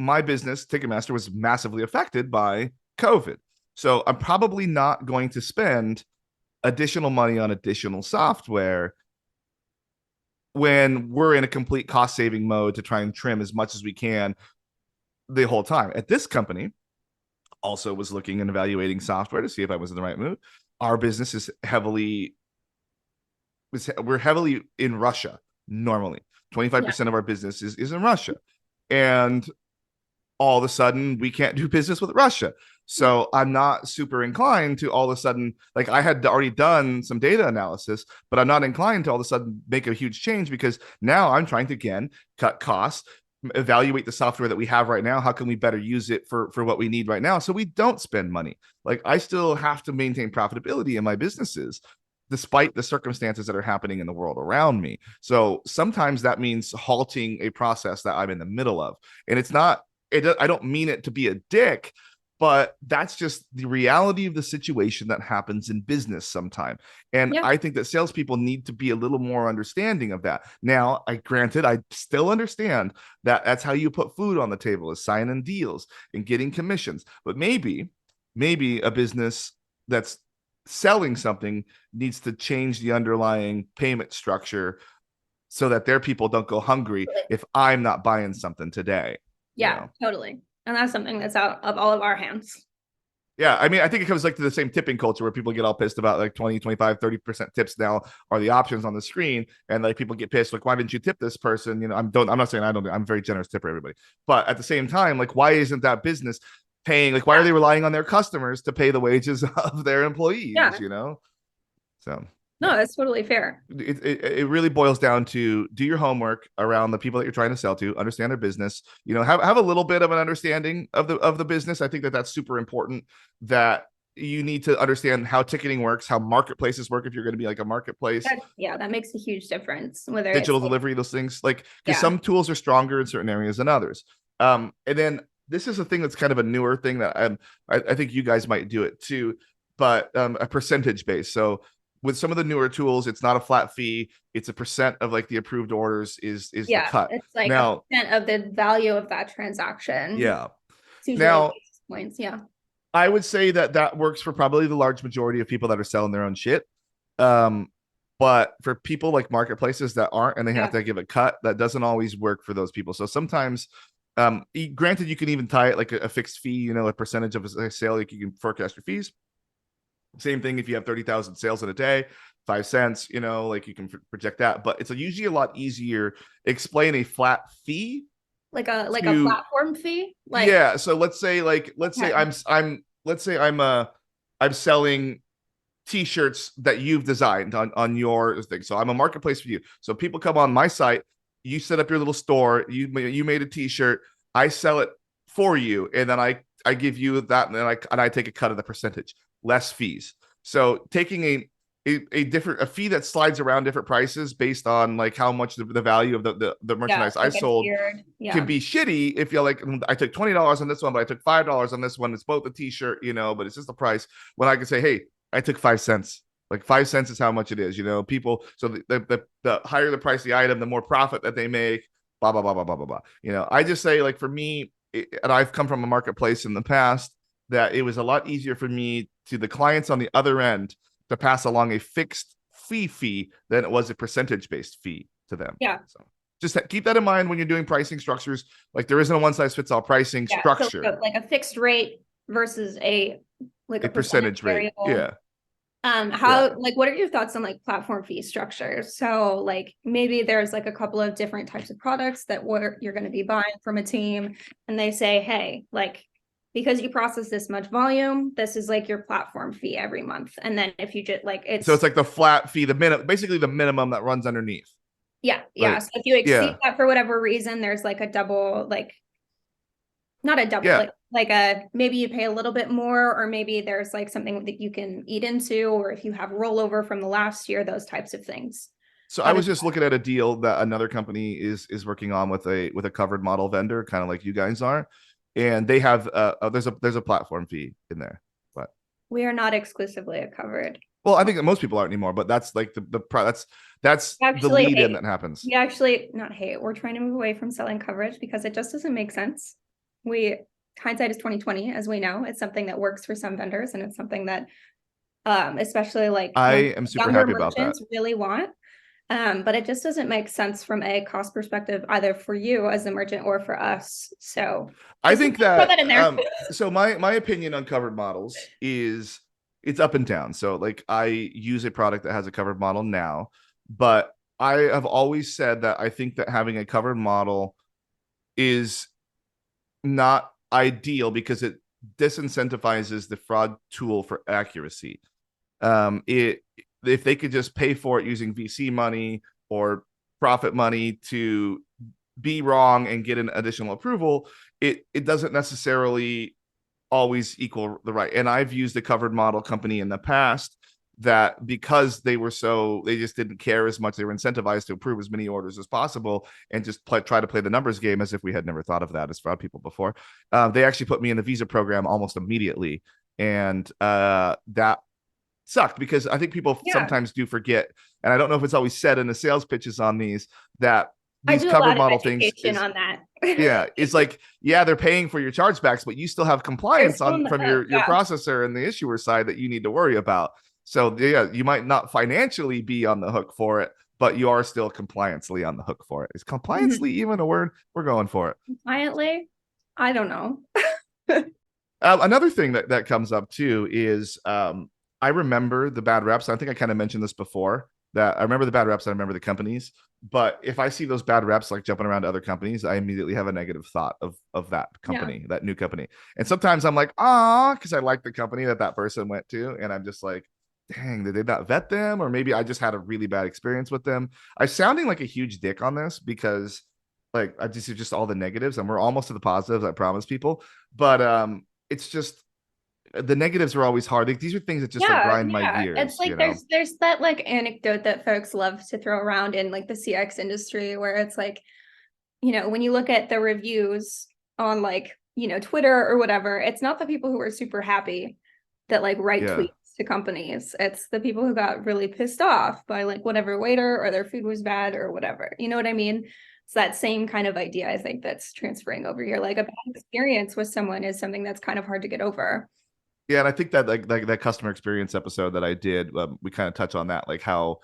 my business, Ticketmaster, was massively affected by COVID. So I'm probably not going to spend additional money on additional software when we're in a complete cost saving mode to try and trim as much as we can the whole time. At this company, also was looking and evaluating software to see if I was in the right mood. Our business is we're heavily in Russia normally. 25% of our business is in Russia. And all of a sudden we can't do business with Russia. So I'm not super inclined to all of a sudden, like I had already done some data analysis, but I'm not inclined to all of a sudden make a huge change, because now I'm trying to, again, cut costs, evaluate the software that we have right now. How can we better use it for what we need right now so we don't spend money? Like I still have to maintain profitability in my businesses despite the circumstances that are happening in the world around me. So sometimes that means halting a process that I'm in the middle of. And I don't mean it to be a dick, but that's just the reality of the situation that happens in business sometime. And I think that salespeople need to be a little more understanding of that. Now, I still understand that that's how you put food on the table, is signing deals and getting commissions. But maybe a business that's selling something needs to change the underlying payment structure so that their people don't go hungry if I'm not buying something today. Yeah, totally. And that's something that's out of all of our hands. Yeah, I mean, I think it comes like to the same tipping culture where people get all pissed about like 20, 25, 30% tips now are the options on the screen. And like people get pissed, like, why didn't you tip this person? I'm not saying I'm a very generous tipper, everybody. But at the same time, like, why isn't that business paying? Like, why are they relying on their customers to pay the wages of their employees? So no, that's totally fair. It really boils down to do your homework around the people that you're trying to sell to, understand their business, have a little bit of an understanding of the business. I think that's super important, that you need to understand how ticketing works, how marketplaces work if you're going to be like a marketplace. That makes a huge difference. Whether digital delivery, those things, like, because some tools are stronger in certain areas than others. And then this is a thing that's kind of a newer thing that I think you guys might do it too, but a percentage base. So with some of the newer tools, it's not a flat fee. It's a percent of like the approved orders is the cut. It's like now, a percent of the value of that transaction. Yeah. Now, points. I would say that works for probably the large majority of people that are selling their own shit. But for people like marketplaces that aren't and they have Yeah. to give a cut, that doesn't always work for those people. So sometimes, granted, you can even tie it like a fixed fee, a percentage of a sale, like you can forecast your fees. Same thing if you have 30,000 sales in a day, 5 cents, like you can project that. But it's usually a lot easier explain a flat fee Like a to, platform fee, like, yeah. So let's say okay. I'm selling t-shirts that you've designed on your thing. So I'm a marketplace for you. So people come on my site, you set up your little store, you made a t-shirt, I sell it for you, and then I give you that, and then I take a cut of the percentage, less fees. So taking a fee that slides around different prices based on like how much the value of the Yeah, merchandise I like a sold tiered, can yeah. be shitty if you're like, I took $20 on this one, but I took $5 on this one. It's both a t-shirt, but it's just the price. When I can say, hey, I took 5 cents. Like 5 cents is how much it is, people. So the higher the price of the item, the more profit that they make, blah, blah, blah, blah, blah, blah, blah. I just say, like, for me, and I've come from a marketplace in the past, that it was a lot easier for me to the clients on the other end to pass along a fixed fee than it was a percentage based fee to them. Yeah. So just keep that in mind when you're doing pricing structures. Like, there isn't a one size fits all pricing Yeah. So structure, like a fixed rate versus a like a a percentage percentage rate. variable. Yeah. Yeah. How, like, what are your thoughts on like platform fee structures? So like maybe there's like a couple of different types of products that you're going to be buying from a team, and they say, hey, like, because you process this much volume, this is like your platform fee every month. And then if you just like So it's it's like the flat fee, the minimum, basically the minimum that runs underneath. yeah. Like, So if you exceed yeah, that for whatever reason, there's like a double, like not a double, yeah. like a maybe you pay a little bit more, or maybe there's like something that you can eat into, or if you have rollover from the last year, those types of things. So I How does was just looking at a deal that another company is working on with a covered model vendor, kind of like you guys are, and they have there's a platform fee in there, but we are not exclusively a covered. well, I think that most people aren't anymore, but that's like that's the Actually lead in hate. that happens. We actually not hate. We're trying to move away from selling coverage because it just doesn't make sense. We hindsight is 2020, as we know. It's something that works for some vendors, and it's something that especially like I am super younger happy about that. merchants really want. But it just doesn't make sense from a cost perspective, either for you as a merchant or for us. So I just think throw that that in there. so my opinion on covered models is it's up and down. So like I use a product that has a covered model now, but I have always said that I think that having a covered model is not ideal because it disincentivizes the fraud tool for accuracy. It if they could just pay for it using VC money or profit money to be wrong and get an additional approval, it doesn't necessarily always equal the right. And I've used a covered model company in the past that because they just didn't care as much, they were incentivized to approve as many orders as possible and just try to play the numbers game as if we had never thought of that as fraud people before. They actually put me in the visa program almost immediately, and that sucked because I think people Yeah, sometimes do forget, and I don't know if it's always said in the sales pitches on that I these do a covered lot of model things education is, on that. yeah, it's like, yeah, they're paying for your chargebacks, but you still have They're compliance still on in the from hook. your Yeah. processor and the issuer side that you need to worry about. So yeah, you might not financially be on the hook for it, but you are still compliantly on the hook for it. Is Mhm. compliantly even a word? We're going for it. Compliantly, I don't know. Another thing that comes up too is I remember the bad reps. I think I kind of mentioned this before, that I remember the bad reps. I remember the companies. But if I see those bad reps like jumping around to other companies, I immediately have a negative thought of that Yeah. company, that new company. And sometimes I'm like, ah, because I like the company that person went to, and I'm just like, dang, did they not vet them? Or maybe I just had a really bad experience with them. I'm sounding like a huge dick on this because like I just all the negatives, and we're almost to the positives, I promise people. But it's just the negatives are always hard. Like, these are things that just like Yeah, grind my yeah. It's gears, like there's that like anecdote that folks love to throw around in like the CX industry, where it's like, when you look at the reviews on like, Twitter or whatever, it's not the people who are super happy that like write Yeah. tweets to companies. It's the people who got really pissed off by like whatever waiter, or their food was bad or whatever. You know what I mean? It's that same kind of idea, I think, that's transferring over here. Like a bad experience with someone is something that's kind of hard to get over. Yeah, and I think that like that customer experience episode that I did, we kind of touch on that, like how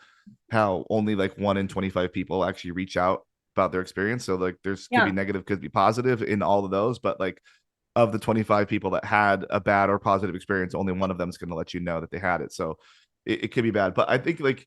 only like 1 in 25 people actually reach out about their experience. So like there's could be Yeah. negative, could be positive in all of those, but like of the 25 people that had a bad or positive experience, only one of them is going to let you know that they had it. So it could be bad. But I think like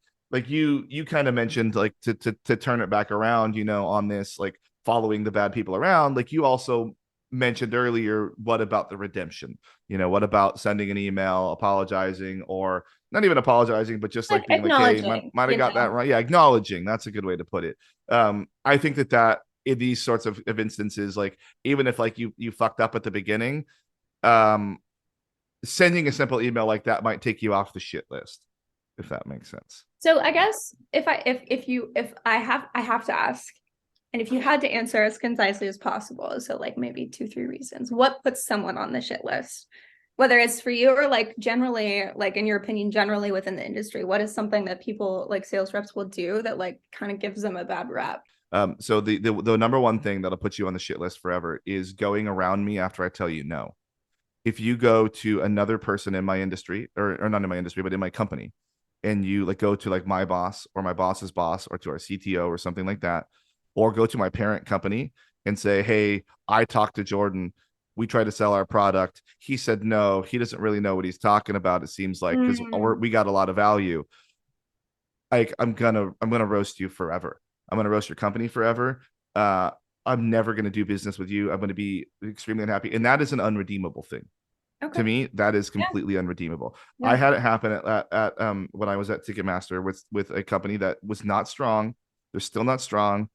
you kind of mentioned like to turn it back around, on this like following the bad people around, like you also mentioned earlier, what about the redemption? What about sending an email apologizing, or not even apologizing, but just Like like being like, hey, acknowledging, might have got that right. Yeah, acknowledging. That's a good way to put it. I think that in these sorts of instances, like even if like you fucked up at the beginning, um, sending a simple email like that might take you off the shit list, if that makes sense. So I guess if I have to ask, and if you had to answer as concisely as possible, so like maybe 2, 3 reasons, what puts someone on the shit list? Whether it's for you or like generally, like in your opinion, generally within the industry, what is something that people like sales reps will do that like kind of gives them a bad rap? So the number one thing that'll put you on the shit list forever is going around me after I tell you no. If you go to another person in my industry, or not in my industry, but in my company, and you like go to like my boss or my boss's boss or to our CTO or something like that, or go to my parent company and say, hey, I talked to Jordan. We tried to sell our product. He said no. He doesn't really know what he's talking about. It seems like because Mm. we got a lot of value. Like I'm gonna roast you forever. I'm gonna roast your company forever. Uh, I'm never gonna do business with you. I'm gonna be extremely unhappy, and that is an unredeemable thing. Okay. To me, that is Yeah. completely unredeemable. I Yeah. had it happen at when I was at Ticketmaster with a company that was not strong. They're still not strong.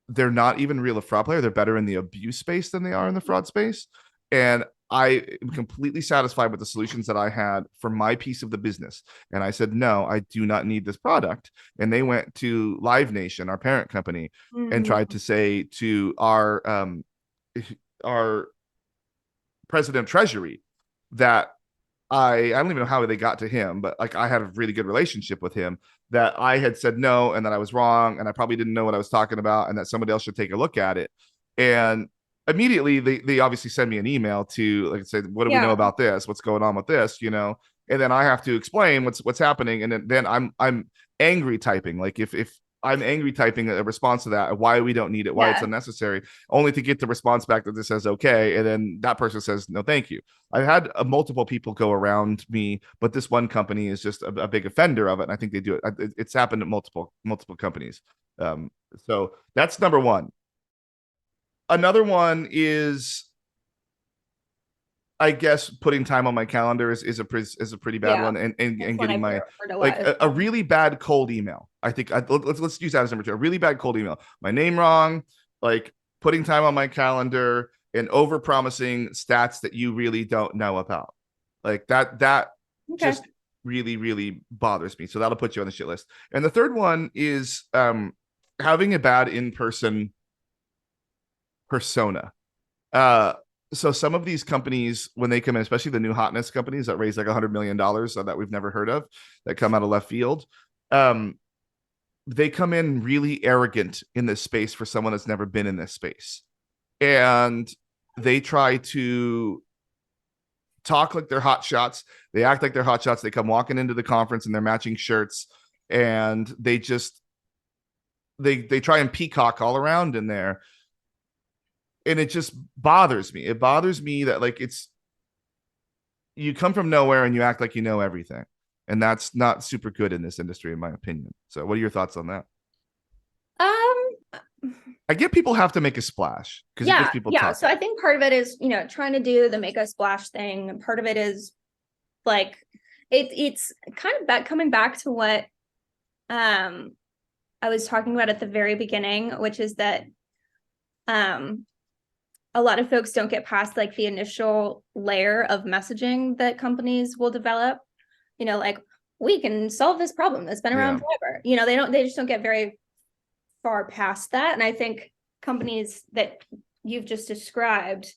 They're not even real a fraud player. They're better in the abuse space than they are in the fraud space. And I am completely satisfied with the solutions that I had for my piece of the business. And I said, no, I do not need this product. And they went to Live Nation, our parent company, and Mm. tried to say to our president of treasury that I don't even know how they got to him, but like I had a really good relationship with him, that I had said no and that I was wrong and I probably didn't know what I was talking about and that somebody else should take a look at it. And immediately they obviously send me an email to like say, what do we know Yeah. about this? What's going on with this? And then I have to explain what's happening. And then I'm angry typing. Like if I'm angry typing a response to that, why we don't need it, why it's Yeah. unnecessary, only to get the response back that this says okay, and then that person says no, thank you. I've had multiple people go around me, but this one company is just a big offender of it, and I think they do it. It's happened at multiple companies. Um, so that's number one. Another one is, I guess, putting time on my calendar is a pretty bad Yeah. one, and That's one getting I've my heard a lot like as a well. really bad cold email. I think let's use that as number two. A really bad cold email, my name wrong, like putting time on my calendar and over promising stats that you really don't know about, like that Okay. just really bothers me. So that'll put you on the shit list. And the third one is having a bad in person persona. Uh, so some of these companies, when they come in, especially the new hotness companies that raise like $100 million that we've never heard of, that come out of left field, um, they come in really arrogant in this space for someone that's never been in this space, and they try to talk like they're hot shots. They act like they're hot shots. They come walking into the conference in their matching shirts, and they try and peacock all around in there, and it just bothers me. It bothers me that like it's you come from nowhere and you act like you know everything. And that's not super good in this industry, in my opinion. So, what are your thoughts on that? Um, I get people have to make a splash because it gets yeah, people yeah. So talking. I think part of it is, trying to do the make a splash thing. And part of it is like it's kind of coming back to what um I was talking about at the very beginning, which is that um a lot of folks don't get past like the initial layer of messaging that companies will develop. Like we can solve this problem that's been around Yeah. forever. They just don't get very far past that. And I think companies that you've just described,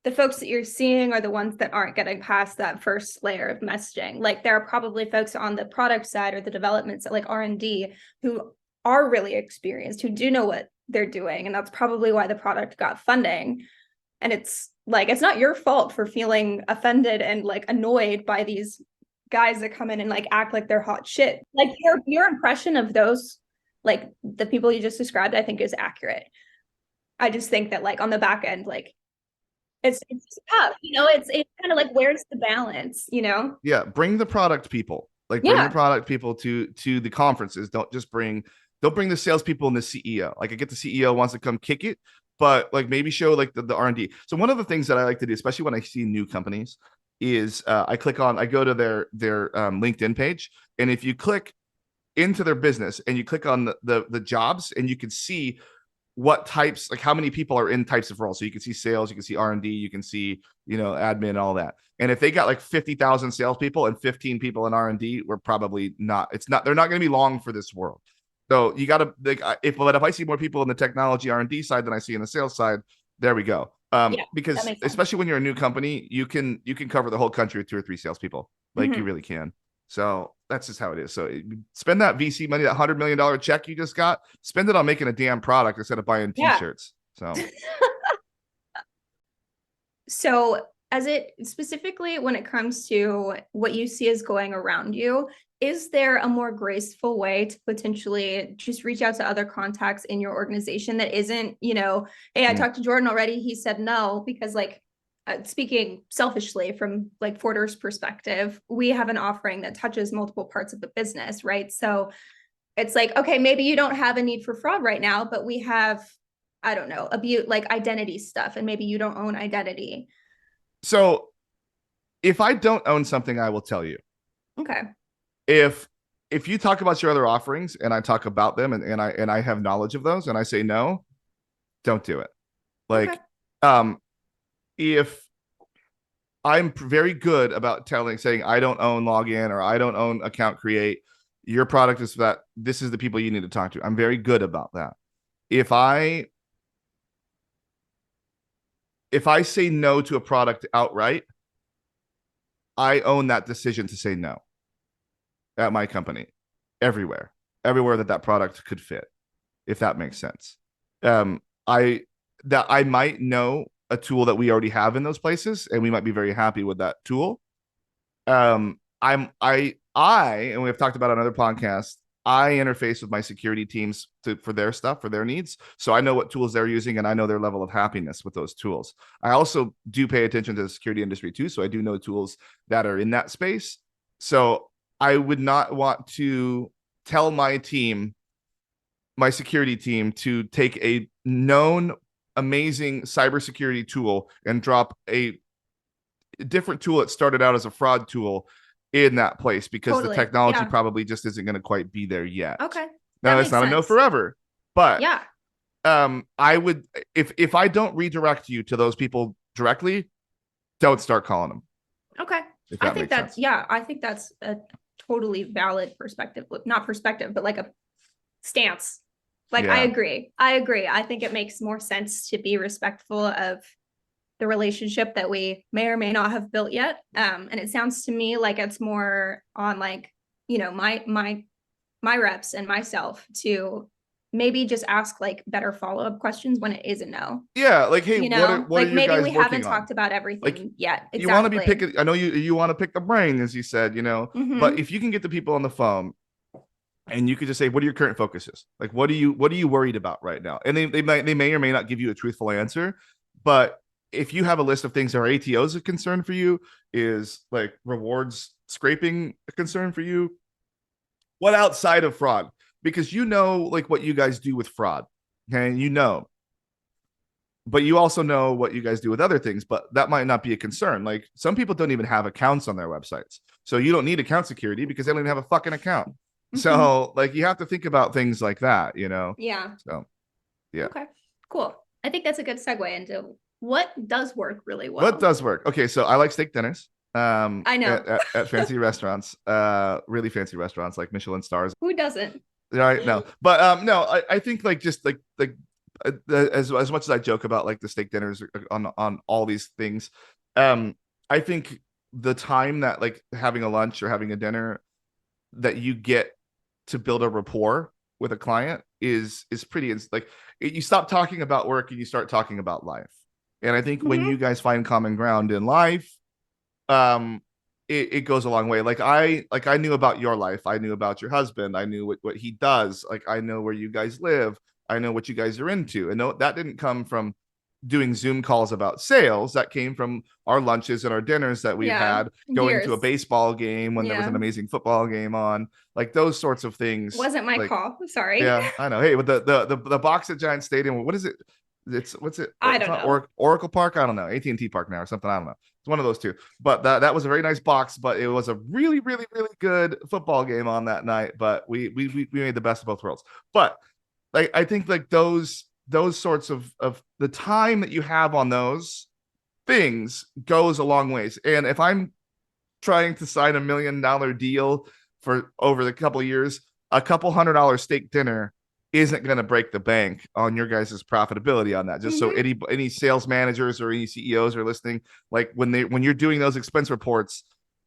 the folks that you're seeing are the ones that aren't getting past that first layer of messaging. Like there are probably folks on the product side or the development side, like R&D, who are really experienced, who do know what they're doing. And that's probably why the product got funding. And it's like, it's not your fault for feeling offended and like annoyed by these guys that come in and like act like they're hot shit. Like your impression of those, like the people you just described, I think is accurate. I just think that like on the back end, like it's just tough, it's kind of like, where's the balance, Yeah, bring the product people. Like bring the Yeah. product people to the conferences. Don't bring the salespeople and the CEO. Like I get the CEO wants to come kick it, but like maybe show like the R&D. So one of the things that I like to do, especially when I see new companies, is I go to their LinkedIn page, and if you click into their business and you click on the jobs, and you can see what types, like how many people are in types of roles. So you can see sales, you can see R&D, you can see, admin, all that. And if they got like 50,000 salespeople and 15 people in R&D, we're probably not, they're not going to be long for this world. So you got to, like, if I see more people in the technology R&D side than I see in the sales side, there we go. Yeah, Because especially when you're a new company, you can cover the whole country with 2 or 3 salespeople. Like you really can. So that's just how it is. So spend that VC money, that $100 million check you just got, spend it on making a damn product instead of buying t-shirts. So So, as it specifically when it comes to what you see is going around you, is there a more graceful way to potentially just reach out to other contacts in your organization that isn't, hey, I talked to Jordan already, he said no, because like speaking selfishly from like Forder's perspective, we have an offering that touches multiple parts of the business, right? So it's like, okay, maybe you don't have a need for fraud right now, but we have, I don't know, like identity stuff, and maybe you don't own identity. So if I don't own something, I will tell you. Okay. If you talk about your other offerings and I talk about them, and I have knowledge of those, and I say no, don't do it. Like, Okay. If I'm very good about saying I don't own login or I don't own account create, your product is that this is the people you need to talk to. I'm very good about that. If I say no to a product outright, I own that decision to say no at my company, everywhere that product could fit, if that makes sense. I might know a tool that we already have in those places, and we might be very happy with that tool. And we've talked about on other podcasts, I interface with my security teams for their stuff, for their needs. So I know what tools they're using, and I know their level of happiness with those tools. I also do pay attention to the security industry too. So I do know tools that are in that space. So I would not want to tell my security team, to take a known amazing cybersecurity tool and drop a different tool that started out as a fraud tool in that place, because the technology probably just isn't going to quite be there yet. Okay. Now it's not a no forever, but yeah. I would, if I don't redirect you to those people directly, don't start calling them. Okay. I think that's a totally valid perspective, not perspective, but like a stance. Like, I agree. I think it makes more sense to be respectful of the relationship that we may or may not have built yet. And it sounds to me like it's more on like, my reps and myself to maybe just ask like better follow-up questions when it is a no. Yeah, like, hey, what are like you maybe guys we working haven't on? talked about everything yet. Exactly. You want to be picking. I know you want to pick the brain, as you said, but if you can get the people on the phone, and you could just say, what are your current focuses? Like, what are you worried about right now? And they may or may not give you a truthful answer, but if you have a list of things, are ATOs a concern for you? Is like rewards scraping a concern for you? What outside of fraud? Because like what you guys do with fraud, okay? But you also know what you guys do with other things, but that might not be a concern. Like some people don't even have accounts on their websites. So you don't need account security because they don't even have a fucking account. So like you have to think about things like that, Yeah. So yeah. Okay, cool. I think that's a good segue into what does work really well. What does work? Okay, so I like steak dinners. I know. At fancy restaurants, really fancy restaurants like Michelin stars. Who doesn't? Right? No, but no, I think like just like as much as I joke about like the steak dinners on all these things, I think the time that like having a lunch or having a dinner that you get to build a rapport with a client is pretty, like you stop talking about work and you start talking about life. And I think when Mhm. you guys find common ground in life, um, it goes a long way. Like I knew about your life. I knew about your husband. I knew what he does. Like I know where you guys live. I know what you guys are into. And no, that didn't come from doing Zoom calls about sales. That came from our lunches and our dinners that we've Yeah. had, going to a Years. baseball game when there was Yeah. an amazing football game on, like those sorts of things. Wasn't my Like, call. Sorry. yeah, I know. Hey, with the box at Giant Stadium, what is it? It's what's it? I It's don't not know. Oracle Park. I don't know. AT&T Park now or something. I don't know. It's one of those two. But that was a very nice box. But it was a really really really good football game on that night. But we made the best of both worlds. But like I think like those sorts of the time that you have on those things goes a long ways. And if I'm trying to sign $1 million deal for over the couple of years, a couple $100 steak dinner isn't going to break the bank on your guys' profitability on that. Just so Hmm. any sales managers or any CEOs are listening, like when you're doing those expense reports,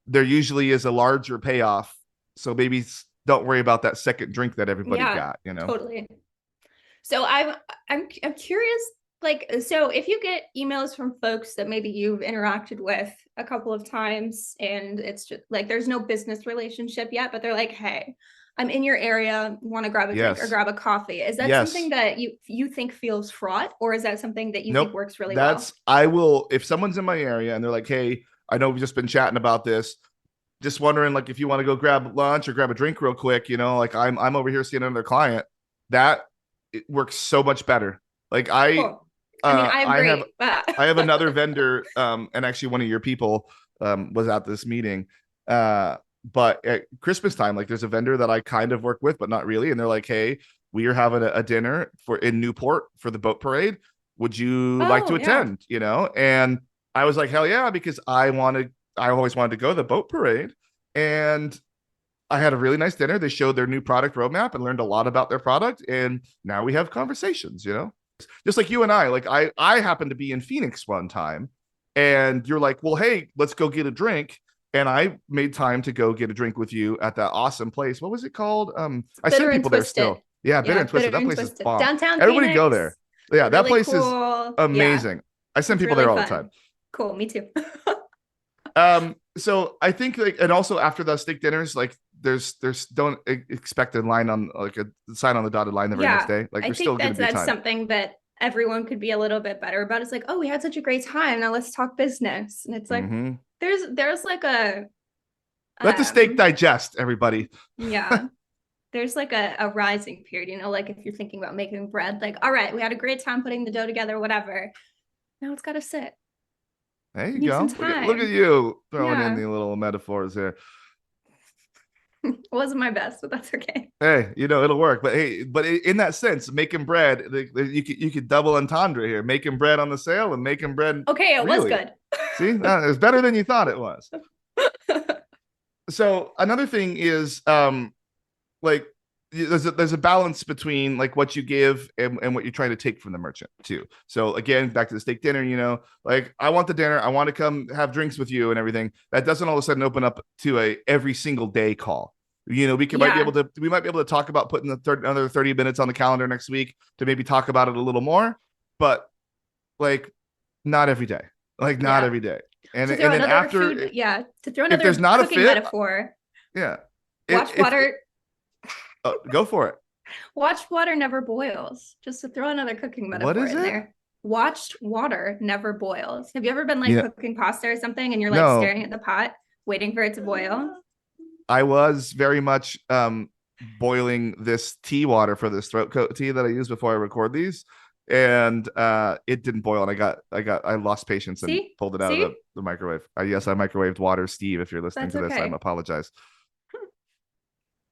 there usually is a larger payoff. So maybe don't worry about that second drink that everybody Yeah, got, you know. totally. So I'm curious, like, so if you get emails from folks that maybe you've interacted with a couple of times and it's just like there's no business relationship yet, but they're like, hey, I'm in your area, want to grab a drink or Yes. grab a coffee. Is that something Yes. that you think feels fraught, or is that something that you think Nope. works really well? That's I will if someone's in my area and they're like, "Hey, I know we've just been chatting about this. Just wondering like if you want to go grab lunch or grab a drink real quick, you know, like I'm over here seeing another client." That it works so much better. Like Cool. I mean, I I have agree, but another vendor and actually one of your people was at this meeting. But at Christmas time, like there's a vendor that I kind of work with, but not really. And they're like, hey, we are having a dinner for in Newport for the boat parade. Would you like to oh yeah. attend? You know, and I was like, hell yeah, because I always wanted to go to the boat parade. And I had a really nice dinner. They showed their new product roadmap and learned a lot about their product. And now we have conversations, you know, just like you and I. Like I happened to be in Phoenix one time, and you're like, well, hey, let's go get a drink. And I made time to go get a drink with you at that awesome place. What was it called? I Bitter send and people there Twisted. still. Yeah, Bitter Yeah, and Twisted. Bitter That and place is Twisted. bomb. Downtown Everybody go Phoenix. there. Yeah, that Really place is cool. Yeah, amazing. I send it's people really there all the time. fun. Cool, me too. So I think like, and also after the steak dinners, like there's don't expect a line on like a sign on the dotted line the very next Yeah, day. Like I there's still think going to be that's time. something that everyone could be a little bit better about. It's like, oh, we had such a great time. Now let's talk business. And it's like Mm-hmm. there's like a Let the steak um digest, everybody. yeah, there's like a rising period, you know, like if you're thinking about making bread, like, all right, we had a great time putting the dough together, whatever. Now it's gotta sit. There you Need some go. Look at time. you throwing in Yeah. the little metaphors here. It wasn't my best, but that's okay. Hey, you know it'll work. But hey, but in that sense, making bread, you could double entendre here. Making bread on the sale and making bread Okay, it was really. good. See, it's better than you thought it was. So another thing is like there's a balance between like what you give and what you're trying to take from the merchant too. So again, back to the steak dinner, you know, like I want the dinner, I want to come have drinks with you and everything. That doesn't all of a sudden open up to a every single day call. You know, Yeah. we might be able to talk about putting another 30 minutes on the calendar next week to maybe talk about it a little more, but like not every day. Like not Yeah. every day. And To throw then another after food, yeah, to throw if there's another not a cooking fit, metaphor, yeah. watch If water, go for it. watch water never boils. Just to throw another cooking What metaphor is in it? there. Watched water never boils. Have you ever been like Yeah. cooking pasta or something and you're like No, staring at the pot, waiting for it to boil? I was very much boiling this tea water for this throat coat tea that I use before I record these, and it didn't boil, and I lost patience and See? pulled it out of See? the microwave. Yes, I microwaved water, Steve. If you're listening That's to this, I okay. apologize.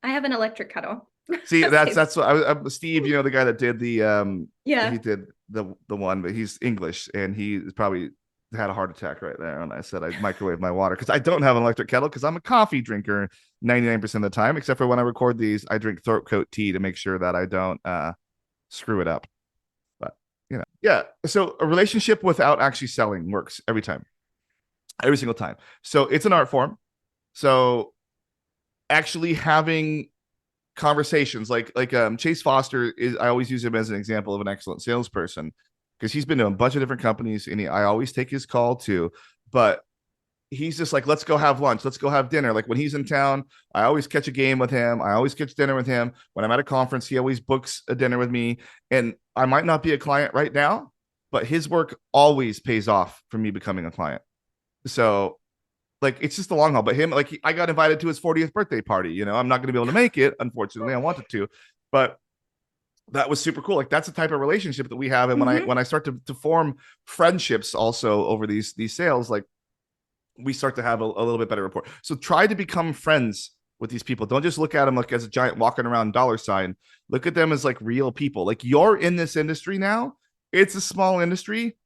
I have an electric kettle. See, Saves. that's what Steve. You know the guy that did the he Yeah. did the one, but he's English and he probably had a heart attack right there. And I said I microwave my water because I don't have an electric kettle because I'm a coffee drinker 99% of the time, except for when I record these, I drink throat coat tea to make sure that I don't screw it up. But you know, yeah. So a relationship without actually selling works every time, every single time. So it's an art form. So actually having conversations like Chase Foster is I always use him as an example of an excellent salesperson. because he's been to a bunch of different companies, and I always take his call too. But he's just like, let's go have lunch, let's go have dinner. Like when he's in town, I always catch a game with him. I always catch dinner with him. When I'm at a conference, he always books a dinner with me. And I might not be a client right now, but his work always pays off for me becoming a client. So like it's just the long haul. But him, like I got invited to his 40th birthday party. You know, I'm not going to be able to make it, unfortunately. I wanted to, but that was super cool. Like that's the type of relationship that we have. And Mm-hmm. when I start to form friendships also over these sales, like we start to have a little bit better rapport. So try to become friends with these people. Don't just look at them like as a giant walking around dollar sign. Look at them as like real people. Like you're in this industry now. It's a small industry.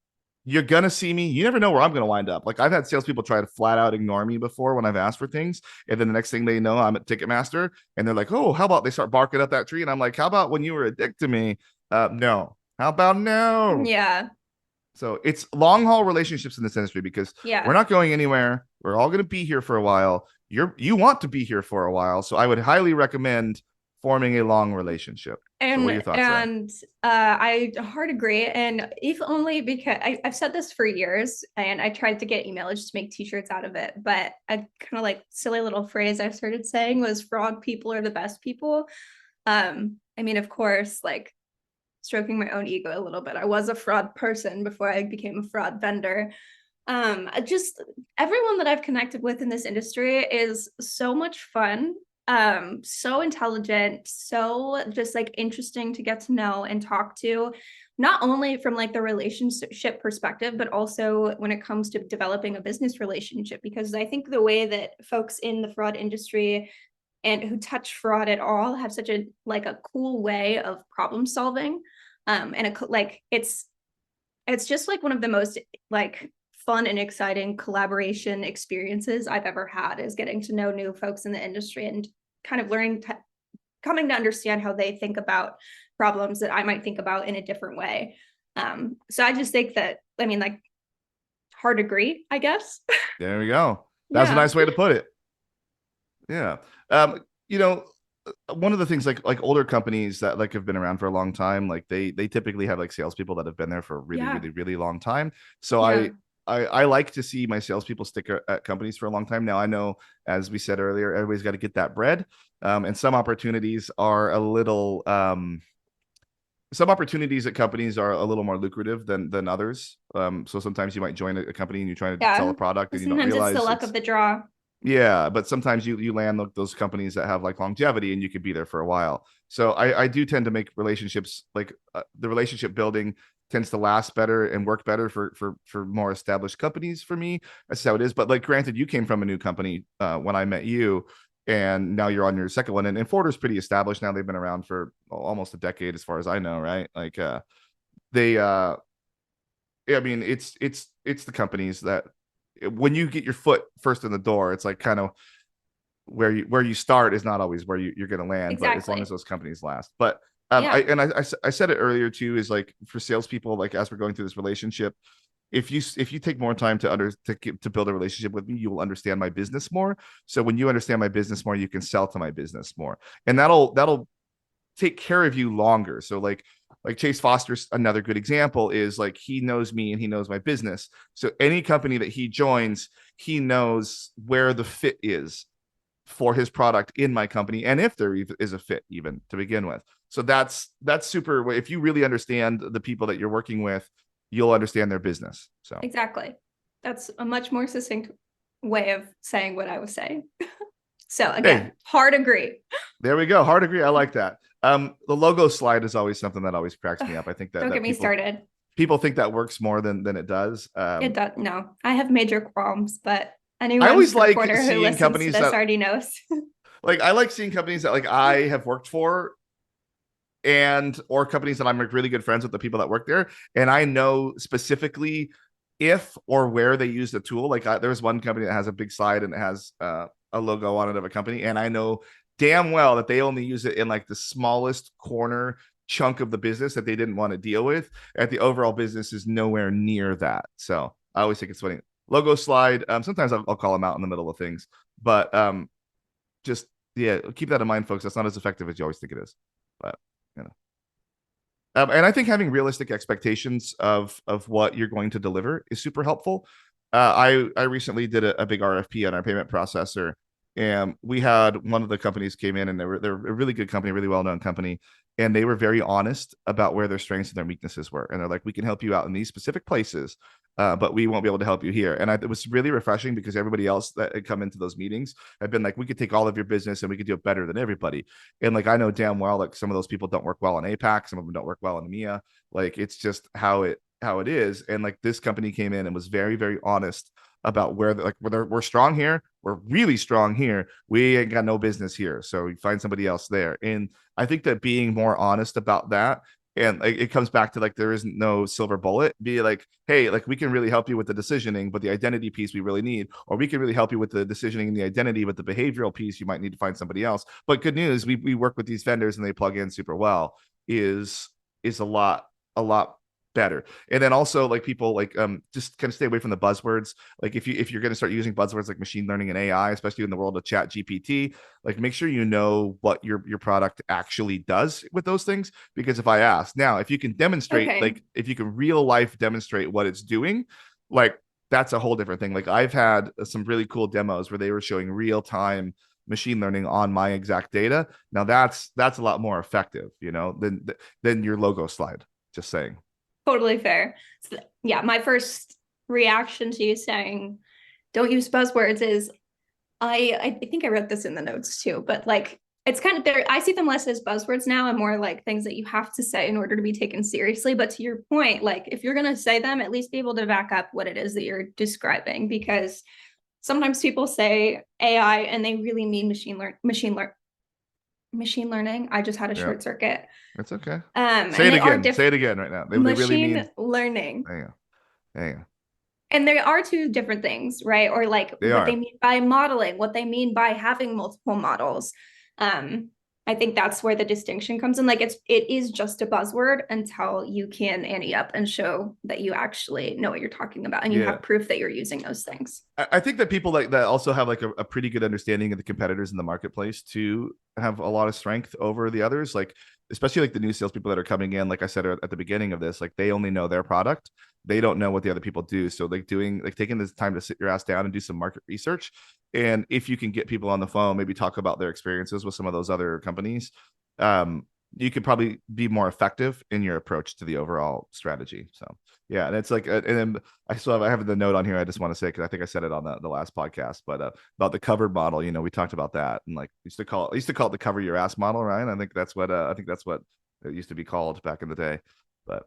You're gonna see me. You never know where I'm gonna wind up. Like I've had salespeople try to flat out ignore me before when I've asked for things, and then the next thing they know, I'm at Ticketmaster, and they're like, "Oh, how about?" They start barking up that tree, and I'm like, "How about when you were a dick to me?" No. How about no? Yeah. So it's long haul relationships in this industry because we're Yeah. not going anywhere. We're all going to be here for a while. You want to be here for a while, so I would highly recommend forming a long relationship. So what are your thoughts there? And I hard agree. And if only because I've said this for years and I tried to get email just to make t-shirts out of it. But a kind of like silly little phrase I've started saying was fraud people are the best people. I mean, of course, like stroking my own ego a little bit. I was a fraud person before I became a fraud vendor. Just everyone that I've connected with in this industry is so much fun, so intelligent, so just like interesting to get to know and talk to, not only from like the relationship perspective, but also when it comes to developing a business relationship. Because I think the way that folks in the fraud industry and who touch fraud at all have such a like a cool way of problem solving, and like it's just like one of the most like fun and exciting collaboration experiences I've ever had, is getting to know new folks in the industry and kind of coming to understand how they think about problems that I might think about in a different way. So I just think that, I mean, like, hard agree, I guess. There we go. That's a Yeah. nice way to put it. Yeah. You know, one of the things like older companies that like have been around for a long time, like they typically have like salespeople that have been there for a really, Yeah. really, really long time. So Yeah. I like to see my salespeople stick at companies for a long time. Now I know, as we said earlier, everybody's got to get that bread. And some opportunities at companies are a little more lucrative than others. So sometimes you might join a company and you're trying to sell Yeah. a product and you don't Sometimes it's the realize luck of it's the draw. yeah, but sometimes you land those companies that have like longevity and you could be there for a while. So I do tend to make relationships like the relationship building tends to last better and work better for more established companies for me. That's how it is. But like granted, you came from a new company when I met you, and now you're on your second one. And Forder's pretty established now. They've been around for almost a decade, as far as I know, right? Like they I mean, it's the companies that when you get your foot first in the door, it's like kind of where you start is not always where you're going to land, but as long as Exactly. those companies last. But Yeah. I said it earlier too, is like for salespeople, like as we're going through this relationship, if you take more time to build a relationship with me, you will understand my business more. So when you understand my business more, you can sell to my business more, and that'll take care of you longer. So like Chase Foster's another good example is like he knows me and he knows my business. So any company that he joins, he knows where the fit is for his product in my company and if there is a fit even to begin with. So that's super. If you really understand the people that you're working with, you'll understand their business. So Exactly. That's a much more succinct way of saying what I was saying. So hey, again, hard agree. there we go. Hard agree. I like that. The logo slide is always something that always cracks me up. I think that Don't get that me started. people think that works more than it does. It does. No, I have major qualms, but I anyone always like reporter who seeing listens to companies this that already knows. like I like seeing companies that like I have worked for and or companies that I'm like really good friends with the people that work there, and I know specifically if or where they use the tool. Like there's one company that has a big slide and it has a logo on it of a company, and I know damn well that they only use it in like the smallest corner chunk of the business that they didn't want to deal with. At the overall business is nowhere near that. So I always think it's funny. Logo slide. Sometimes I'll call them out in the middle of things, but just yeah, keep that in mind, folks. That's not as effective as you always think it is. But you know. And I think having realistic expectations of what you're going to deliver is super helpful. I recently did a big RFP on our payment processor, and we had one of the companies came in, and they're a really good company, really well known company, and they were very honest about where their strengths and their weaknesses were, and they're like, we can help you out in these specific places, but we won't be able to help you here. And it was really refreshing because everybody else that had come into those meetings had been like, we could take all of your business and we could do it better than everybody. And like, I know damn well, like some of those people don't work well in APAC, some of them don't work well in EMEA. Like, it's just how it is. And like, this company came in and was very, very honest about where like we're strong here, we're really strong here, we ain't got no business here, so we find somebody else there. And I think that being more honest about that, and like, it comes back to like, there isn't no silver bullet. Be like, hey, like, we can really help you with the decisioning, but the identity piece we really need, or we can really help you with the decisioning and the identity, but the behavioral piece you might need to find somebody else. But good news, we work with these vendors and they plug in super well. Is a lot better. And then also, like, people like just kind of stay away from the buzzwords. Like, if you're going to start using buzzwords like machine learning and AI, especially in the world of chat GPT, like, make sure you know what your product actually does with those things. Because if I ask now, if you can demonstrate, Okay. like, if you can real life demonstrate what it's doing, like, that's a whole different thing. Like, I've had some really cool demos where they were showing real time machine learning on my exact data. Now that's a lot more effective, than your logo slide. Just saying. Totally fair. So, yeah, my first reaction to you saying don't use buzzwords is I think I wrote this in the notes too, but like it's kind of there. I see them less as buzzwords now and more like things that you have to say in order to be taken seriously. But to your point, like if you're going to say them, at least be able to back up what it is that you're describing, because sometimes people say AI and they really mean machine learning. I just had a Yeah, short circuit. it's okay. Say And it they are again. Say it again right now. They really machine mean. learning. Yeah, yeah, And they are two different things, right? Or like they what they are. mean by modeling, what they mean by having multiple models. Um, I think that's where the distinction comes in. Like it is just a buzzword until you can ante up and show that you actually know what you're talking about and you Yeah. have proof that you're using those things. I think that people like that also have like a pretty good understanding of the competitors in the marketplace to have a lot of strength over the others. Like, especially like the new salespeople that are coming in, like I said at the beginning of this, like, they only know their product. They don't know what the other people do. So like, taking this time to sit your ass down and do some market research. And if you can get people on the phone, maybe talk about their experiences with some of those other companies, um, you could probably be more effective in your approach to the overall strategy. So yeah, and it's like, and then I have the note on here. I just want to say, because I think I said it on the last podcast, but about the covered model. We talked about that, and like used to call it the cover your ass model, right? I think that's what it used to be called back in the day. But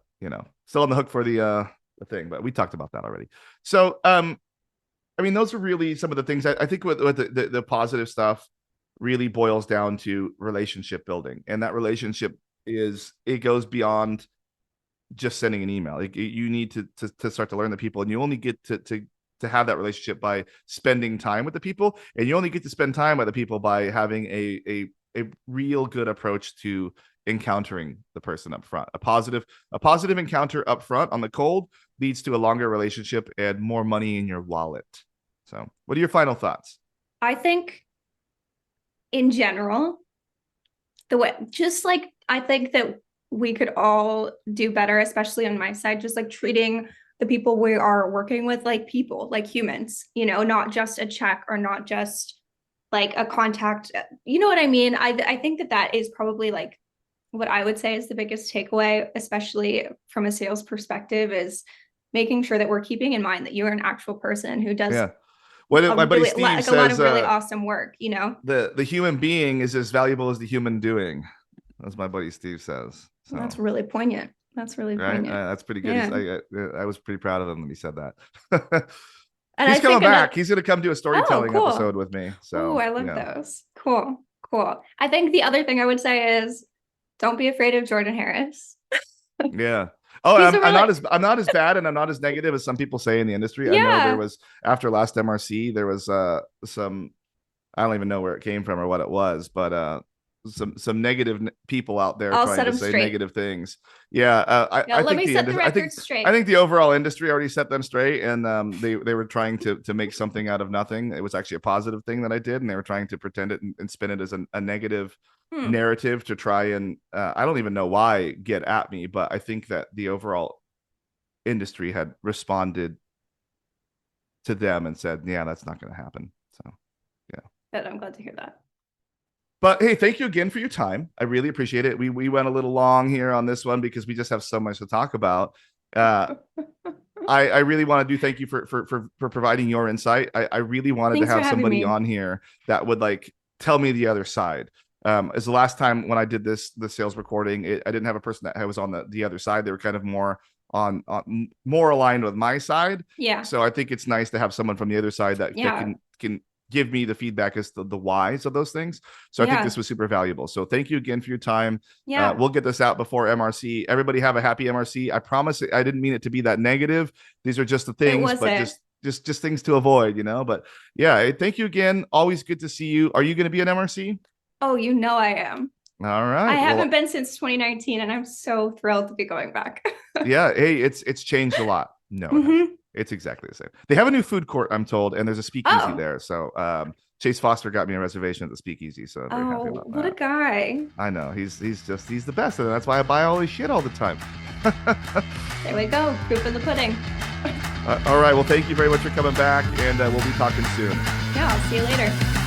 still on the hook for the thing. But we talked about that already. So I mean, those are really some of the things. I think with the positive stuff really boils down to relationship building, and that relationship it goes beyond just sending an email. Like, you need to start to learn the people, and you only get to have that relationship by spending time with the people, and you only get to spend time with the people by having a real good approach to encountering the person up front. A positive encounter up front on the cold leads to a longer relationship and more money in your wallet. So, what are your final thoughts? I think in general, the way just like I think that we could all do better, especially on my side, just like treating the people we are working with like people, like humans, not just a check or not just like a contact. You know what I mean? I think that is probably like what I would say is the biggest takeaway, especially from a sales perspective, is making sure that we're keeping in mind that you are an actual person who does Yeah. What a my buddy really Steve like a lot says, of really awesome work. the human being is as valuable as the human doing. That's my buddy Steve says. That's So, really poignant. That's really right, poignant. that's pretty good. Yeah. I was pretty proud of him when he said that. And He's I coming think another, back. He's gonna come do a oh, storytelling cool. episode with me. Oh, So I love those. Cool. Cool. I think the other thing I would say is don't be afraid of Jordan Harris. yeah. Oh, He's a I'm really, not as bad and I'm not as negative as some people say in the industry. I know there yeah. was, after last MRC, there was some, I don't even know where it came from or what it was, but some negative people out there I'll trying set to him say straight. negative things. Yeah, Yeah, I let think me the set the industry, record I straight. think the overall industry already set them straight, and they were trying to make something out of nothing. It was actually a positive thing that I did, and they were trying to pretend it and spin it as a negative narrative to try and I don't even know why get at me, but I think that the overall industry had responded to them and said, yeah, that's not going to happen. So yeah. But I'm glad to hear that. But hey, thank you again for your time. I really appreciate it. We went a little long here on this one because we just have so much to talk about. I really want to do thank you for providing your insight. I really wanted Thanks to have for having somebody me. on here that would like tell me the other side. As the last time when I did the sales recording, I didn't have a person that was on the other side. They were kind of more on more aligned with my side. Yeah. So I think it's nice to have someone from the other side that can give me the feedback as to the whys of those things. So I think this was super valuable. So thank you again for your time. Yeah. We'll get this out before MRC. Everybody have a happy MRC. I promise I didn't mean it to be that negative. These are just the things, but just things to avoid, you know. But yeah, thank you again. Always good to see you. Are you going to be an MRC? Oh, you know I am. All right. I haven't been since 2019, and I'm so thrilled to be going back. Yeah. Hey, it's changed a lot. No, it's exactly the same. They have a new food court, I'm told, and there's a speakeasy there. So Chase Foster got me a reservation at the speakeasy. So I'm very happy about that. What a guy. I know. He's the best. And that's why I buy all his shit all the time. There we go. Proof in the pudding. All right. Well, thank you very much for coming back, and we'll be talking soon. Yeah, I'll see you later.